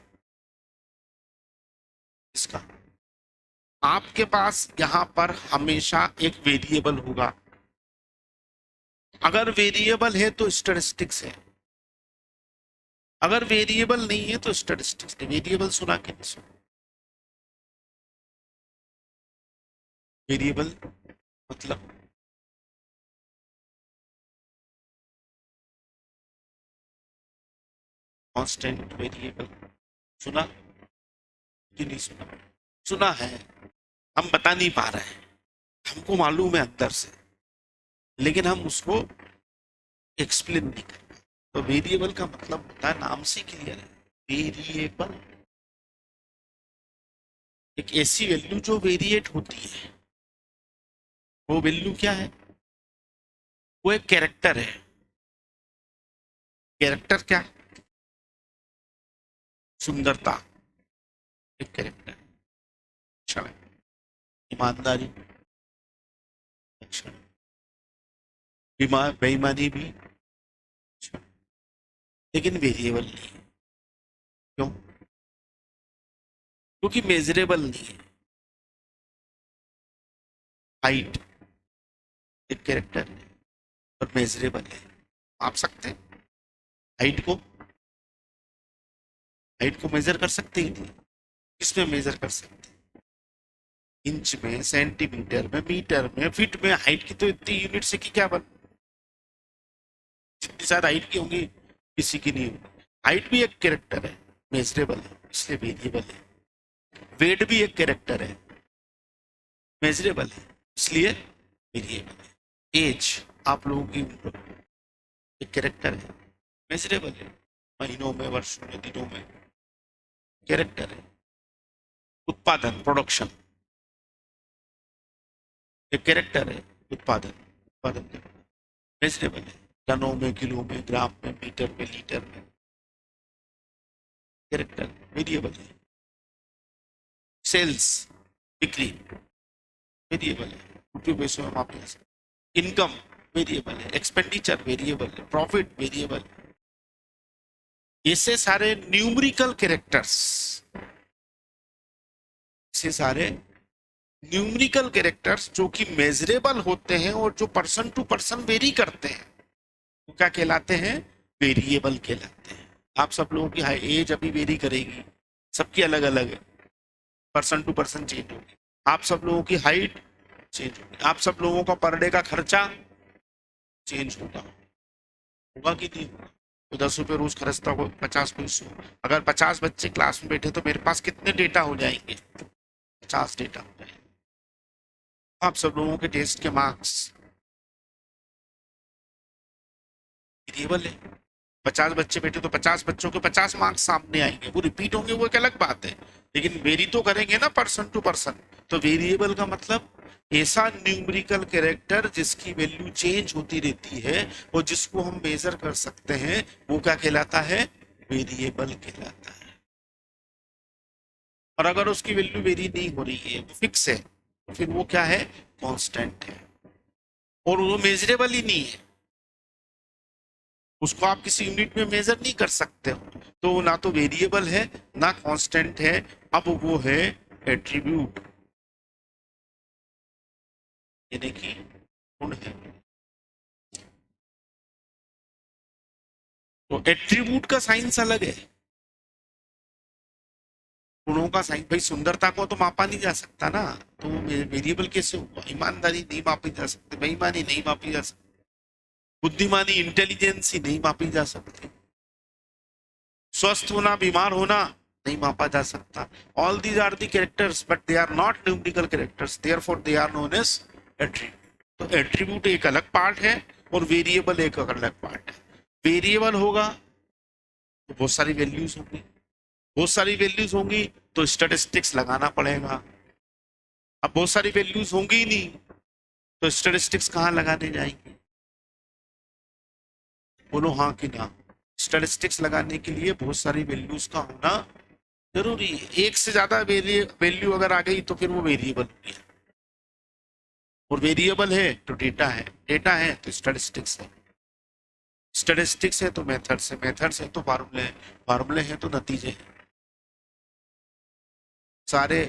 इसका आपके पास यहां पर हमेशा एक वेरिएबल होगा, अगर वेरिएबल है तो स्टैटिस्टिक्स है, अगर वेरिएबल नहीं है तो स्टैटिस्टिक्स नहीं। वेरिएबल सुना कि नहीं सुना, वेरिएबल मतलब कांस्टेंट वेरिएबल, सुना कि नहीं सुना, सुना है, हम बता नहीं पा रहे हैं, हमको मालूम है अंदर से, लेकिन हम उसको एक्सप्लेन नहीं कर। तो वेरिएबल का मतलब होता है, नाम से क्लियर है, वेरिएबल एक ऐसी वैल्यू जो वेरिएट होती है। वो वैल्यू क्या है, वो एक कैरेक्टर है। कैरेक्टर क्या, सुंदरता, एक कैरेक्टर, क्षण, ईमानदारी, क्षण, बेईमानी भी, लेकिन वेरिएबल नहीं है। क्यों, क्योंकि मेजरेबल नहीं है। हाइट एक कैरेक्टर है और मेजरेबल है, आप सकते हैं हाइट को, हाइट को मेजर कर सकते हैं, किसमें मेजर कर सकते हैं, इंच में, सेंटीमीटर में, मीटर में, फीट में। हाइट की तो इतनी यूनिट से की क्या बन, जितनी ज्यादा हाइट की होंगी किसी की नहीं होगी। हाइट भी एक कैरेक्टर है, मेजरेबल है, इसलिए वेरिएबल है। वेट भी एक कैरेक्टर है, मेजरेबल है, इसलिए वेरिएबल है। एज, आप लोगों की उम्र एक कैरेक्टर है, मेजरेबल है, महीनों में, वर्षों में, दिनों में, कैरेक्टर है। उत्पादन, प्रोडक्शन एक कैरेक्टर है, उत्पादन, उत्पादन मेजरेबल है, टनों में, किलो में, ग्राम में, मीटर में, लीटर में, कैरेक्टर वेरिएबल है। सेल्स, बिक्री वेरिएबल है, रुपये पैसों में मापने से। इनकम वेरिएबल है, एक्सपेंडिचर वेरिएबल है, प्रॉफिट वेरिएबल है। ऐसे सारे न्यूमेरिकल कैरेक्टर्स, ऐसे सारे न्यूमेरिकल कैरेक्टर्स जो कि मेजरेबल होते हैं और जो पर्सन टू पर्सन वेरी करते हैं वो क्या कहलाते हैं? वेरिएबल कहलाते हैं। आप सब लोगों की एज अभी वेरी करेगी, सबकी अलग अलग है, पर्सन टू पर्सन चेंज होगी। आप सब लोगों की हाइट चेंज होगी, आप सब लोगों का पर डे का खर्चा चेंज होगा, होगा कि नहीं होगा? तो 10 रुपये रोज खर्चता हो, 50 को 100, अगर 50 बच्चे क्लास में बैठे तो मेरे पास कितने डेटा हो जाएंगे? 50 डेटा हो जाएंगे। आप सब लोगों के टेस्ट के मार्क्स वेरिएबल है। 50 बच्चे बैठे तो 50 बच्चों के 50 मार्क्स सामने आएंगे, वो रिपीट होंगे वो एक अलग बात है, लेकिन वेरी तो करेंगे ना पर्सन टू पर्सन। तो वेरिएबल का मतलब ऐसा न्यूमेरिकल कैरेक्टर जिसकी वैल्यू चेंज होती रहती है और जिसको हम मेजर कर सकते हैं, वो क्या कहलाता है? वेरिएबल कहलाता है। और अगर उसकी वैल्यू वेरी नहीं हो रही है, वो फिक्स है, तो फिर वो क्या है? कांस्टेंट है, और वो मेजरेबल ही नहीं है, उसको आप किसी यूनिट में मेजर नहीं कर सकते हो, तो ना तो वेरिएबल है ना कांस्टेंट है, अब वो है एट्रीब्यूट, यानी कि गुण है। तो एट्रीब्यूट का साइंस अलग है, गुणों का साइंस। भाई सुंदरता को तो मापा नहीं जा सकता ना, तो वेरिएबल कैसे होगा? ईमानदारी नहीं मापी जा सकती, बेईमानी नहीं मापी जा सकती, बुद्धिमानी इंटेलिजेंस ही नहीं मापी जा सकती, स्वस्थ होना बीमार होना नहीं मापा जा सकता। All these are the characters but they are not numerical characters, therefore they are known as attribute. तो एट्रीब्यूट एक अलग पार्ट है और वेरिएबल एक अलग पार्ट है। वेरिएबल होगा तो बहुत सारी वैल्यूज होंगी, बहुत सारी वैल्यूज होंगी तो स्टैटिस्टिक्स लगाना पड़ेगा। अब बहुत सारी वैल्यूज होंगी ही नहीं तो स्टैटिस्टिक्स कहाँ लगाने जाएंगे? बोलो हाँ कि ना? स्टैटिस्टिक्स लगाने के लिए बहुत सारी वैल्यूज का होना जरूरी है। एक से ज्यादा वैल्यू अगर आ गई तो फिर वो वेरिएबल हो गया, और वेरिएबल है तो डेटा है, डेटा है तो स्टैटिस्टिक्स है, स्टैटिस्टिक्स है तो मेथड्स है, मेथड्स है तो फार्मूले हैं, फार्मूले हैं तो नतीजे हैं। सारे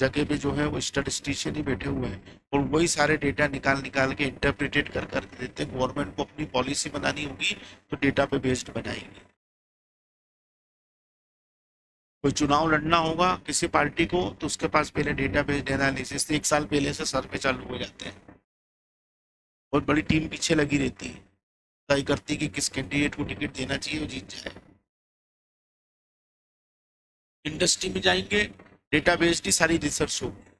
जगह पे जो है वो स्टैटिस्टिशियन ही बैठे हुए हैं और वही सारे डेटा निकाल निकाल के इंटरप्रिटेट कर कर देते हैं। गवर्नमेंट को अपनी पॉलिसी बनानी होगी तो डेटा पे बेस्ड बनाएंगे। कोई चुनाव लड़ना होगा किसी पार्टी को तो उसके पास पहले डेटा बेस्ड एनालिसिस 1 साल पहले से सर्वे चालू हो जाते हैं, बहुत बड़ी टीम पीछे लगी रहती है, तय करती है कि किस कैंडिडेट को टिकट देना चाहिए वो जीत जाए। इंडस्ट्री में जाएंगे, डेटा बेस्ड ही सारी रिसर्च होगी।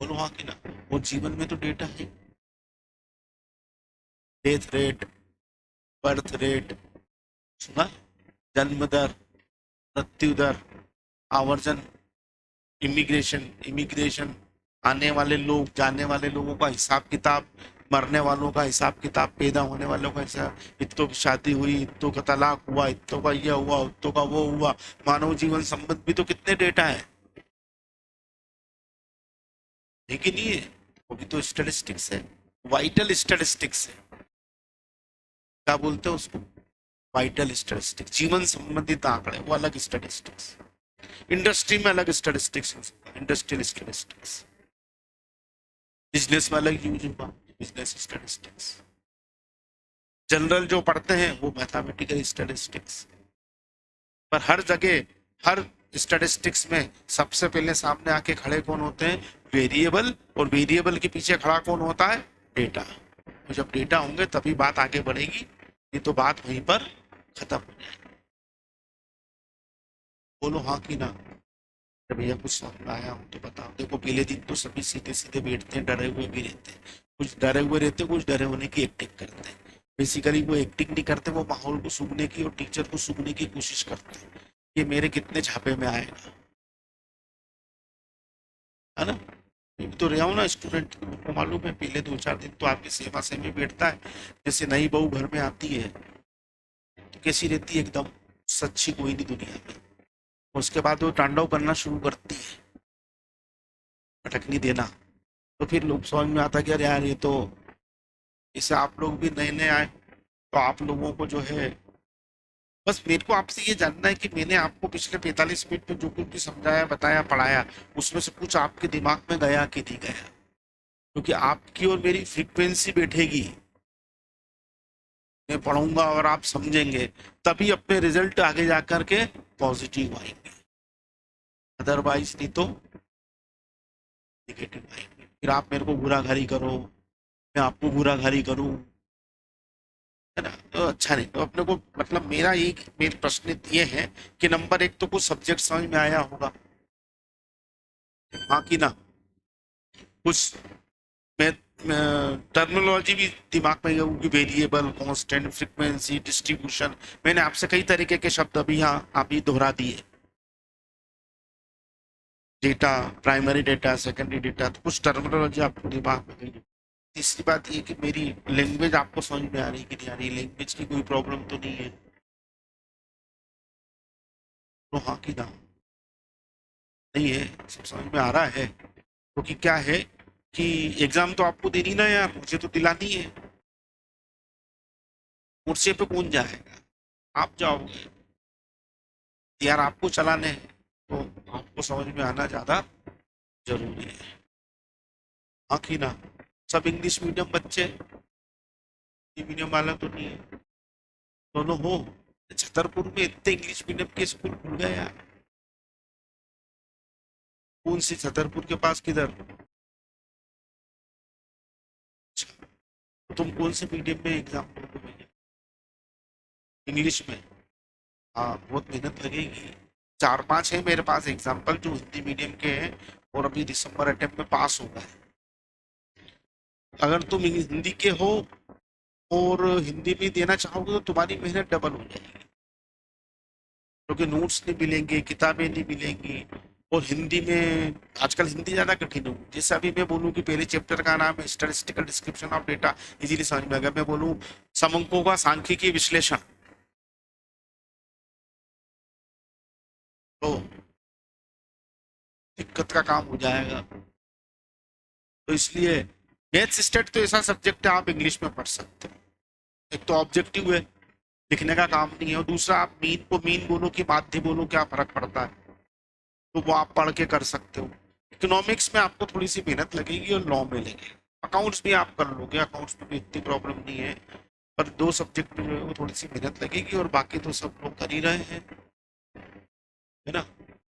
बोलो हाँ कि ना? वो जीवन में तो डेटा है, डेथ रेट, बर्थ रेट, सुना? जन्म दर, मृत्यु दर, आवर्जन, इमिग्रेशन, इमिग्रेशन, आने वाले लोग, जाने वाले लोगों का हिसाब किताब, मरने वालों का हिसाब किताब, पैदा होने वालों का हिसाब, इतों की शादी हुई, इतों का तलाक हुआ, इतों का यह हुआ, इतों का वो हुआ। मानव जीवन संबंध भी तो कितने डेटा है, लेकिन ये वो भी तो स्टेटिस्टिक्स है, वाइटल स्टेटिस्टिक्स है। क्या बोलते हैं उसको? वाइटल स्टेटिस्टिक्स, जीवन संबंधित आंकड़े, वो अलग स्टेटिस्टिक्स। इंडस्ट्री में अलग स्टेटिस्टिक्स, इंडस्ट्रियल स्टेटिस्टिक्स। बिजनेस में अलग यूज होगा, बिजनेस स्टेटिस्टिक्स। जनरल जो पढ़ते हैं वो मैथमेटिकल स्टेटिस्टिक्स। पर हर जगह, हर स्टेटिस्टिक्स में सबसे पहले सामने आके खड़े कौन होते हैं? वेरिएबल। और वेरिएबल के पीछे खड़ा कौन होता है? डेटा। तो जब डेटा होंगे तभी बात आगे बढ़ेगी, ये तो बात वहीं पर खत्म हो जाएगी। बोलो हाँ कि ना? अरे भैया कुछ समझ में आया हो तो बताओ। देखो पहले दिन तो सभी सीधे सीधे बैठते हैं, डरे हुए भी रहते हैं, कुछ डरे हुए रहते हैं, कुछ डरे होने की एक्टिंग करते हैं। बेसिकली वो एक्टिंग नहीं करते, वो माहौल को सूंघने की और टीचर को सूंघने की कोशिश करते हैं, ये मेरे कितने छापे में आएगा, है ना? मैं तो रहा हूँ ना स्टूडेंट, को मालूम है पहले 2-4 दिन तो आपकी सेवा से में बैठता है। जैसे नई बहू घर में आती है तो कैसी रहती है? एकदम सच्ची कोई नहीं दुनिया में। उसके बाद वो तांडव करना शुरू करती है, भटकनी देना। तो फिर लोग समझ में आता है कि अरे यार ये तो, इसे आप लोग भी नए नए आए तो आप लोगों को जो है बस मेरे को आपसे ये जानना है कि मैंने आपको पिछले 45 मिनट में जो कुछ भी समझाया, बताया, पढ़ाया, उसमें से कुछ आपके दिमाग में गया कि नहीं गया? क्योंकि आपकी और मेरी फ्रीक्वेंसी बैठेगी, मैं पढ़ूंगा और आप समझेंगे, तभी अपने रिजल्ट आगे जाकर के पॉजिटिव आएंगे, अदरवाइज नहीं तो निगेटिव आएंगे। फिर आप मेरे को बुराखारी करो, मैं आपको बुराखारी करूं, है ना, तो अच्छा नहीं। तो अपने को मतलब मेरे प्रश्न ये है कि नंबर एक तो कुछ सब्जेक्ट समझ में आया होगा, हाँ कि ना? कुछ मैं टर्मिनोलॉजी भी दिमाग में होगी, वेरिएबल, कांस्टेंट, फ्रीक्वेंसी, डिस्ट्रीब्यूशन। मैंने आपसे कई तरीके के शब्द अभी यहाँ अभी दोहरा दिए, data, primary data, secondary data, तो कुछ टर्मिनोलॉजी आपको दिमाग में गई। तीसरी बात ये कि मेरी लैंग्वेज आपको समझ में आ रही कि नहीं आ रही, लैंग्वेज की कोई प्रॉब्लम तो नहीं है? तो हाँ कि ना? नहीं है, सब समझ में आ रहा है। क्योंकि क्या है कि एग्जाम तो आपको देनी ना यार, मुझे तो दिलानी है। मुझसे पे कौन जाएगा? आप जाओगे यार, आपको चलाने हैं, तो आपको समझ में आना ज्यादा जरूरी है, हाँ कि ना? सब इंग्लिश मीडियम बच्चे, हिंदी मीडियम वाला तो नहीं है, दोनों हो। छतरपुर में इतने इंग्लिश मीडियम के स्कूल खुल गए यार। कौन सी छतरपुर के पास, किधर? अच्छा, तो तुम कौन से मीडियम में एग्जाम दोगे भैया? इंग्लिश में? हाँ, बहुत मेहनत लगेगी। चार पांच है मेरे पास एग्जाम्पल जो हिंदी मीडियम के हैं, और अभी दिसंबर अटेम्प्ट में पास हो गए। अगर तुम हिंदी के हो और हिंदी में देना चाहोगे तो तुम्हारी मेहनत डबल हो जाएगी, क्योंकि नोट्स नहीं मिलेंगे, किताबें नहीं मिलेंगी। और हिंदी में आजकल हिंदी ज्यादा कठिन हो, जैसे अभी मैं बोलूँ कि पहले चैप्टर का नाम है statistical description of data, easily समझ में आ गया। मैं बोलूँ समंकों का सांख्यिकीय विश्लेषण, तो दिक्कत का काम हो जाएगा। तो इसलिए मैथ्स स्टेट तो ऐसा सब्जेक्ट है आप इंग्लिश में पढ़ सकते हो। एक तो ऑब्जेक्टिव है, लिखने का काम नहीं है, और दूसरा आप मीन को मीन बोलो कि माध्य बोलो, क्या फर्क पड़ता है? तो वो आप पढ़ के कर सकते हो। इकोनॉमिक्स में आपको थोड़ी सी मेहनत लगेगी और लॉ में लगेगी। अकाउंट्स भी आप कर लोगे, अकाउंट्स में भी इतनी प्रॉब्लम नहीं है, पर दो सब्जेक्ट में जो है वो थोड़ी सी मेहनत लगेगी, और बाकी तो सब लोग कर ही रहे हैं, है ना?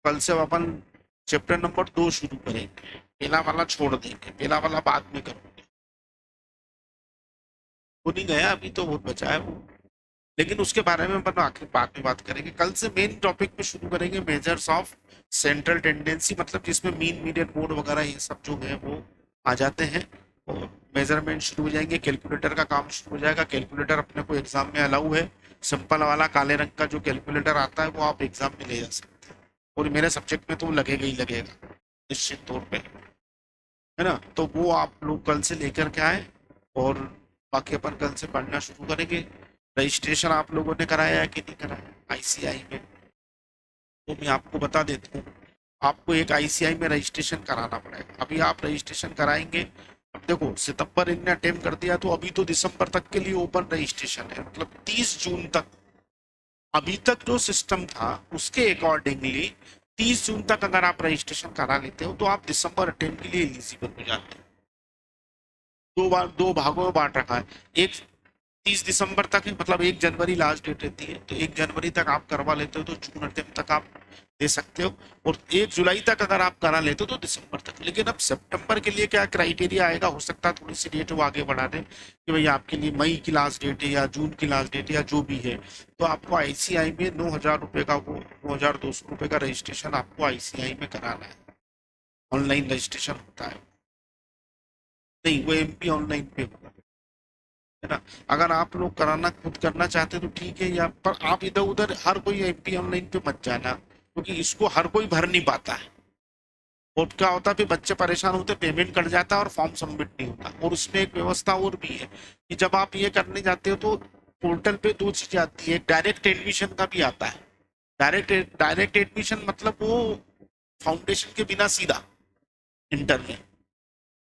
कल से अपन चैप्टर नंबर 2 शुरू करेंगे, पहला वाला छोड़ देंगे, पहला वाला बाद में करूंगे। वो नहीं गया अभी, तो बहुत बचा है वो, लेकिन उसके बारे में अपन आखिर बाद में बात करेंगे। कल से मेन टॉपिक में शुरू करेंगे, मेजर्स ऑफ सेंट्रल टेंडेंसी, मतलब जिसमें मीन, मीडियन, मोड वगैरह ये सब जो है वो आ जाते हैं, और मेजरमेंट शुरू हो जाएंगे, कैलकुलेटर का काम शुरू हो जाएगा। कैलकुलेटर अपने को एग्जाम में अलाउ है, सिंपल वाला काले रंग का जो कैलकुलेटर आता है वो आप एग्जाम में ले जा सकते हैं, और मेरे सब्जेक्ट में तो वो लगेगा ही लगेगा निश्चित तौर पे, है ना? तो वो आप लोग कल से लेकर के आए, और बाकी अपन कल से पढ़ना शुरू करेंगे। रजिस्ट्रेशन आप लोगों ने कराया है कि नहीं कराया आईसीआई में? तो मैं आपको बता देता हूँ, आपको एक आईसीआई में रजिस्ट्रेशन कराना पड़ेगा। अभी आप रजिस्ट्रेशन कराएंगे, अब देखो सितंबर इनने अटेम्प्ट कर दिया, तो अभी तो दिसंबर तक के लिए ओपन रजिस्ट्रेशन है, मतलब 30 जून तक। अभी तक जो सिस्टम था उसके अकॉर्डिंगली 30 जून तक अगर आप रजिस्ट्रेशन करा लेते हो तो आप दिसंबर अटेम्प्ट के लिए एलिजिबल हो जाते हैं। दो बार दो भागों में बांट रखा है, एक 30 दिसंबर तक है, मतलब 1 जनवरी लास्ट डेट रहती है, तो 1 जनवरी तक आप करवा लेते हो तो जून अंतिम तक आप दे सकते हो, और 1 जुलाई तक अगर आप करा लेते हो तो दिसंबर तक। लेकिन अब सितंबर के लिए क्या क्राइटेरिया आएगा, हो सकता है थोड़ी सी डेट वो आगे बढ़ा दें कि भाई आपके लिए मई की लास्ट डेट है या जून की लास्ट डेट है या जो भी है, तो आपको आईसीआई में 9,000 रुपये का, वो 9,200 रुपये का रजिस्ट्रेशन आपको आईसीआई में कराना है। ऑनलाइन रजिस्ट्रेशन होता है, नहीं वो एमपी ऑनलाइन पे होगा, है ना? अगर आप लोग कराना खुद करना चाहते तो ठीक है, या पर आप इधर उधर हर कोई एमपी ऑनलाइन पे मत जाना, क्योंकि इसको हर कोई भर नहीं पाता है। और क्या होता है, फिर बच्चे परेशान होते, पेमेंट कट जाता है और फॉर्म सबमिट नहीं होता। और उसमें एक व्यवस्था और भी है कि जब आप ये करने जाते हो तो पोर्टल पे दो चीजें आती है, डायरेक्ट एडमिशन का भी आता है। डायरेक्ट एडमिशन मतलब वो फाउंडेशन के बिना सीधा इंटर में,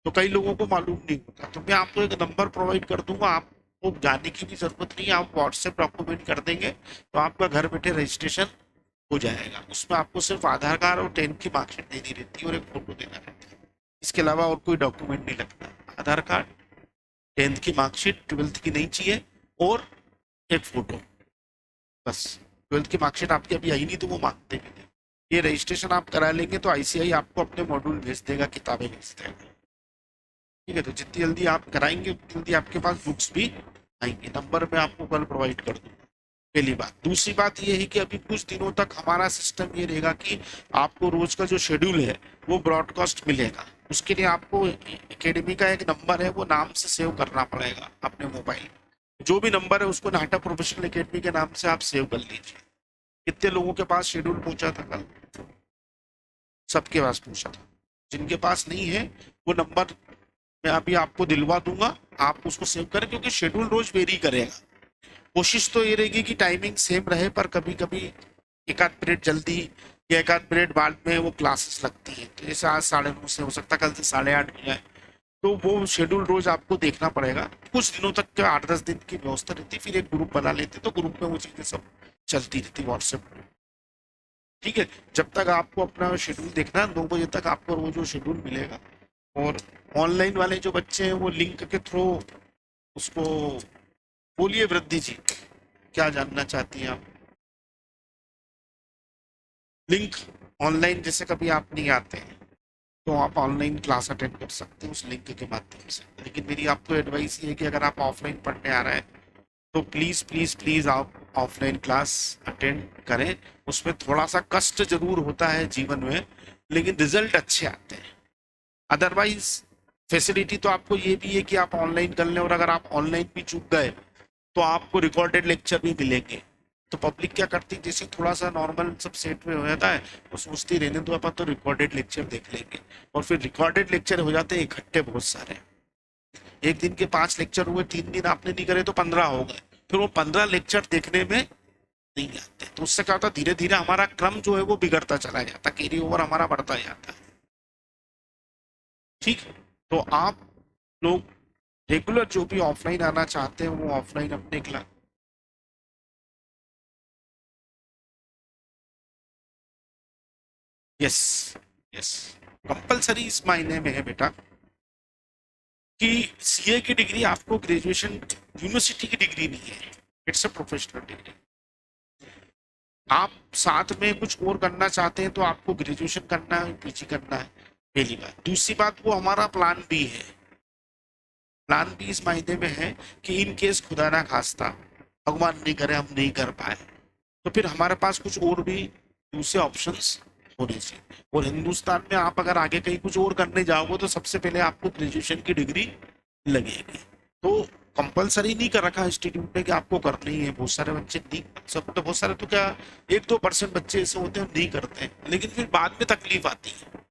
तो कई लोगों को मालूम नहीं होता। तो मैं आपको एक नंबर प्रोवाइड कर दूंगा, आप आपको जाने की भी जरूरत नहीं है, आप व्हाट्सएप डॉक्यूमेंट कर देंगे तो आपका घर बैठे रजिस्ट्रेशन हो जाएगा। उसमें आपको सिर्फ आधार कार्ड और 10 की मार्कशीट देनी रहती है और एक फोटो देना रहता है, इसके अलावा और कोई डॉक्यूमेंट नहीं लगता। आधार कार्ड, 10th की मार्कशीट, 12th की नहीं चाहिए, और एक फोटो, बस। 12th की मार्कशीट आपकी अभी आई नहीं तो वो मांगते भी नहीं। ये रजिस्ट्रेशन आप करा लेंगे तो आईसीआई आपको अपने मॉड्यूल भेज देगा, किताबें भेज देगा। ठीक है, तो जितनी जल्दी आप कराएंगे उतनी जल्दी आपके पास बुक्स भी आएंगे। नंबर मैं आपको कल प्रोवाइड कर दूंगा, पहली बात। दूसरी बात ये है कि अभी कुछ दिनों तक हमारा सिस्टम ये रहेगा कि आपको रोज का जो शेड्यूल है वो ब्रॉडकास्ट मिलेगा। उसके लिए आपको एकेडमी का एक नंबर है, वो नाम से सेव करना पड़ेगा अपने मोबाइल। जो भी नंबर है उसको नाटा प्रोफेशनल एकेडमी के नाम से आप सेव कर लीजिए। कितने लोगों के पास शेड्यूल पहुंचा था कल? सबके पास पहुंचा था। जिनके पास नहीं है वो नंबर मैं अभी आपको दिलवा दूंगा, आप उसको सेव करें, क्योंकि शेड्यूल रोज वेरी करेगा। कोशिश तो ये रहेगी कि टाइमिंग सेम रहे, पर कभी कभी एक आध पीरियड जल्दी या एक आध पीरियड बाद में वो क्लासेस लगती है, तो जैसे आज 9:30 से हो सकता है कल से 8:30 हो जाए, तो वो शेड्यूल रोज आपको देखना पड़ेगा। कुछ दिनों तक के 8-10 दिन की व्यवस्था रहती, फिर एक ग्रुप बना लेते तो ग्रुप में वो चीजें सब चलती रहती व्हाट्सएप में। ठीक है, जब तक आपको अपना शेड्यूल देखना है 9 बजे तक आपको रोज वो शेड्यूल मिलेगा। और ऑनलाइन वाले जो बच्चे हैं वो लिंक के थ्रू उसको, बोलिए वृद्धि जी, क्या जानना चाहती हैं आप? लिंक ऑनलाइन, जैसे कभी आप नहीं आते हैं तो आप ऑनलाइन क्लास अटेंड कर सकते हैं उस लिंक के माध्यम से। लेकिन मेरी आपको एडवाइस ये है कि अगर आप ऑफलाइन पढ़ने आ रहे हैं तो प्लीज प्लीज प्लीज आप ऑफलाइन क्लास अटेंड करें। उसमें थोड़ा सा कष्ट जरूर होता है जीवन में, लेकिन रिजल्ट अच्छे आते हैं। अदरवाइज फैसिलिटी तो आपको ये भी है कि आप ऑनलाइन कर लें, और अगर आप ऑनलाइन भी चूक गए तो आपको रिकॉर्डेड लेक्चर भी मिलेंगे। तो पब्लिक क्या करती है, जैसे थोड़ा सा नॉर्मल सब सेट में हो जाता है वो सोचती रहने दो अपन तो रिकॉर्डेड लेक्चर देख लेंगे, और फिर रिकॉर्डेड लेक्चर हो जाते हैं इकट्ठे बहुत सारे। एक दिन के 5 लेक्चर हुए, 3 दिन आपने नहीं करे तो 15 हो गए, फिर वो 15 लेक्चर देखने में नहीं आते। तो उससे क्या होता है, धीरे धीरे हमारा क्रम जो है वो बिगड़ता चला जाता, कैरी ओवर हमारा बढ़ता जाता है। ठीक, तो आप लोग रेगुलर जो भी ऑफलाइन आना चाहते हैं वो ऑफलाइन अपने क्लास। यस, यस, कंपलसरी इस मायने में है बेटा कि सीए की डिग्री आपको ग्रेजुएशन यूनिवर्सिटी की डिग्री नहीं है, इट्स अ प्रोफेशनल डिग्री। आप साथ में कुछ और करना चाहते हैं तो आपको ग्रेजुएशन करना है, पीजी करना है, पहली बात। दूसरी बात, वो हमारा प्लान बी है। प्लान बी इस मायने में है कि इन केस खुदा ना खास्ता, भगवान नहीं करे हम नहीं कर पाए, तो फिर हमारे पास कुछ और भी दूसरे ऑप्शंस होने चाहिए। और हिंदुस्तान में आप अगर आगे कहीं कुछ और करने जाओगे तो सबसे पहले आपको ग्रेजुएशन की डिग्री लगेगी। तो कंपलसरी नहीं कर रखा इंस्टीट्यूट ने कि आपको करनी है। बहुत सारे बच्चे नहीं, सब तो बहुत सारे तो क्या 1-2% बच्चे ऐसे होते हैं नहीं करते हैं, लेकिन फिर बाद में तकलीफ आती है।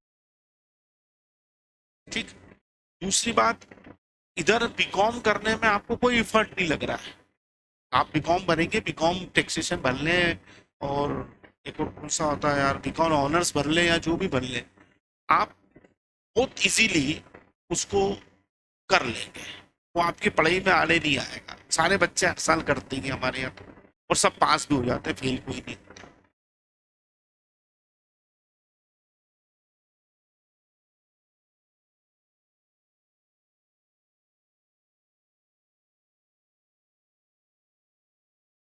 ठीक, दूसरी बात, इधर बीकॉम करने में आपको कोई इफर्ट नहीं लग रहा है। आप बीकॉम भरेंगे, बीकॉम टैक्सेशन भर लें, और एक और कौन सा होता है यार, बीकॉम ऑनर्स भर लें या जो भी भर लें, आप बहुत इजीली उसको कर लेंगे। वो आपकी पढ़ाई में आने नहीं आएगा। सारे बच्चे हर साल करते हैं हमारे यहाँ तो, और सब पास भी हो जाते हैं, फेल कोई नहीं होता।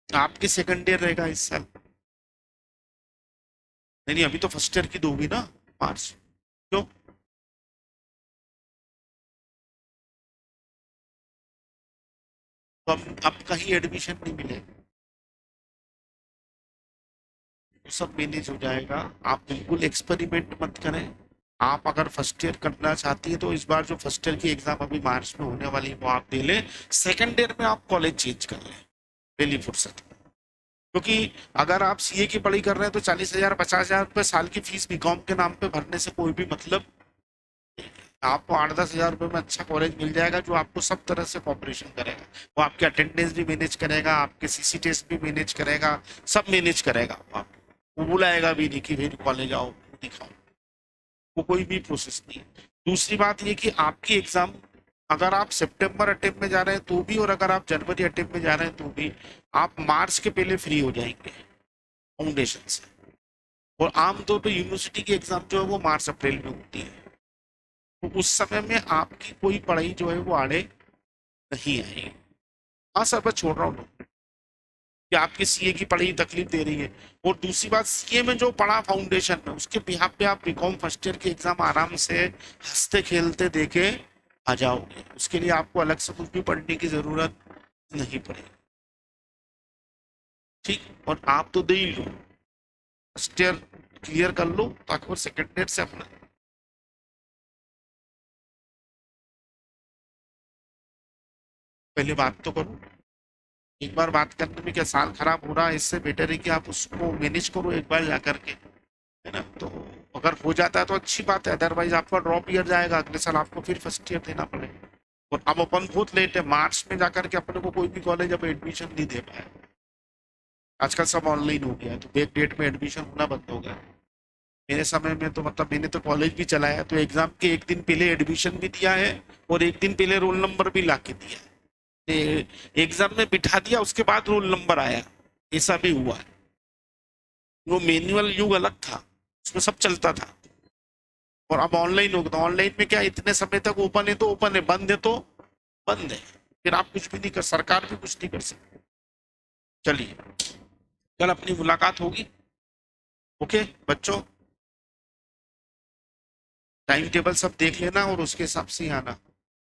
आपकी सेकंड ईयर रहेगा इस साल? नहीं नहीं, अभी तो फर्स्ट ईयर की दोगी ना, मार्च। क्यों? तो अब कहीं एडमिशन नहीं मिलेगा, वो सब मैनेज हो जाएगा। आप बिल्कुल एक्सपेरिमेंट मत करें। आप अगर फर्स्ट ईयर करना चाहती है तो इस बार जो फर्स्ट ईयर की एग्जाम अभी मार्च में होने वाली है वो आप दे लें। सेकंड ईयर में आप कॉलेज चेंज कर लें पहली फुर्सत में। क्योंकि अगर आप सीए की पढ़ाई कर रहे हैं तो 40,000 50,000 रुपये साल की फीस बीकॉम के नाम पे भरने से कोई भी मतलब नहीं है। आपको 8-10 हज़ार रुपये में अच्छा कॉलेज मिल जाएगा जो आपको सब तरह से कॉपरेशन करेगा। वो आपके अटेंडेंस भी मैनेज करेगा, आपके सीसी टेस्ट भी मैनेज करेगा, सब मैनेज करेगा। वो आपको वो बुलाएगा भी नहीं कि भाई कॉलेज आओ दिखाओ, वो कोई भी प्रोसेस नहीं है। दूसरी बात ये कि आपकी एग्जाम अगर आप सितंबर अटेम्प्ट में जा रहे हैं तो भी, और अगर आप जनवरी अटेम्प्ट में जा रहे हैं तो भी, आप मार्च के पहले फ्री हो जाएंगे फाउंडेशन से। और आमतौर पे यूनिवर्सिटी की एग्जाम जो है वो मार्च अप्रैल में होती है, तो उस समय में आपकी कोई पढ़ाई जो है वो आड़े नहीं आएगी। हाँ सर, मैं छोड़ रहा हूँ कि आपकी सीए की पढ़ाई तकलीफ दे रही है। और दूसरी बात, सीए में जो पढ़ा फाउंडेशन में, उसके बिहाफ पे आप बीकॉम फर्स्ट ईयर की एग्जाम आराम से हंसते खेलते देके आ जाओगे। उसके लिए आपको अलग से कुछ भी पढ़ने की जरूरत नहीं पड़ेगी। ठीक, और आप तो दे ही लो, फर्स्ट ईयर क्लियर कर लो ताकि वो सेकेंड ईयर से अपना। पहले बात तो करो, एक बार बात करने में क्या साल खराब हो रहा है, इससे बेटर है कि आप उसको मैनेज करो एक बार जा करके, है ना। तो अगर हो जाता है तो अच्छी बात है, अदरवाइज आपका ड्रॉप ईयर जाएगा, अगले साल आपको फिर फर्स्ट ईयर देना पड़ेगा। और अब अपन बहुत लेट है, मार्च में जाकर के अपने को कोई भी कॉलेज अब एडमिशन नहीं दे पाया। आजकल सब ऑनलाइन हो गया है, तो बैक डेट में एडमिशन होना बंद हो गया। मेरे समय में तो मतलब मैंने तो कॉलेज भी चलाया, तो एग्जाम के एक दिन पहले एडमिशन भी दिया है और एक दिन पहले रोल नंबर भी ला के दिया है। एग्जाम में बिठा दिया, उसके बाद रोल नंबर आया, ऐसा भी हुआ है। वो मैनुअल युग अलग था, उसमें सब चलता था। और अब ऑनलाइन हो गया, तो ऑनलाइन में क्या इतने समय तक ओपन है तो ओपन है, बंद है तो बंद है, फिर आप कुछ भी नहीं कर, सरकार भी कुछ नहीं कर सकती। चलिए, कल अपनी मुलाकात होगी। ओके बच्चों, टाइम टेबल सब देख लेना और उसके हिसाब से ही आना।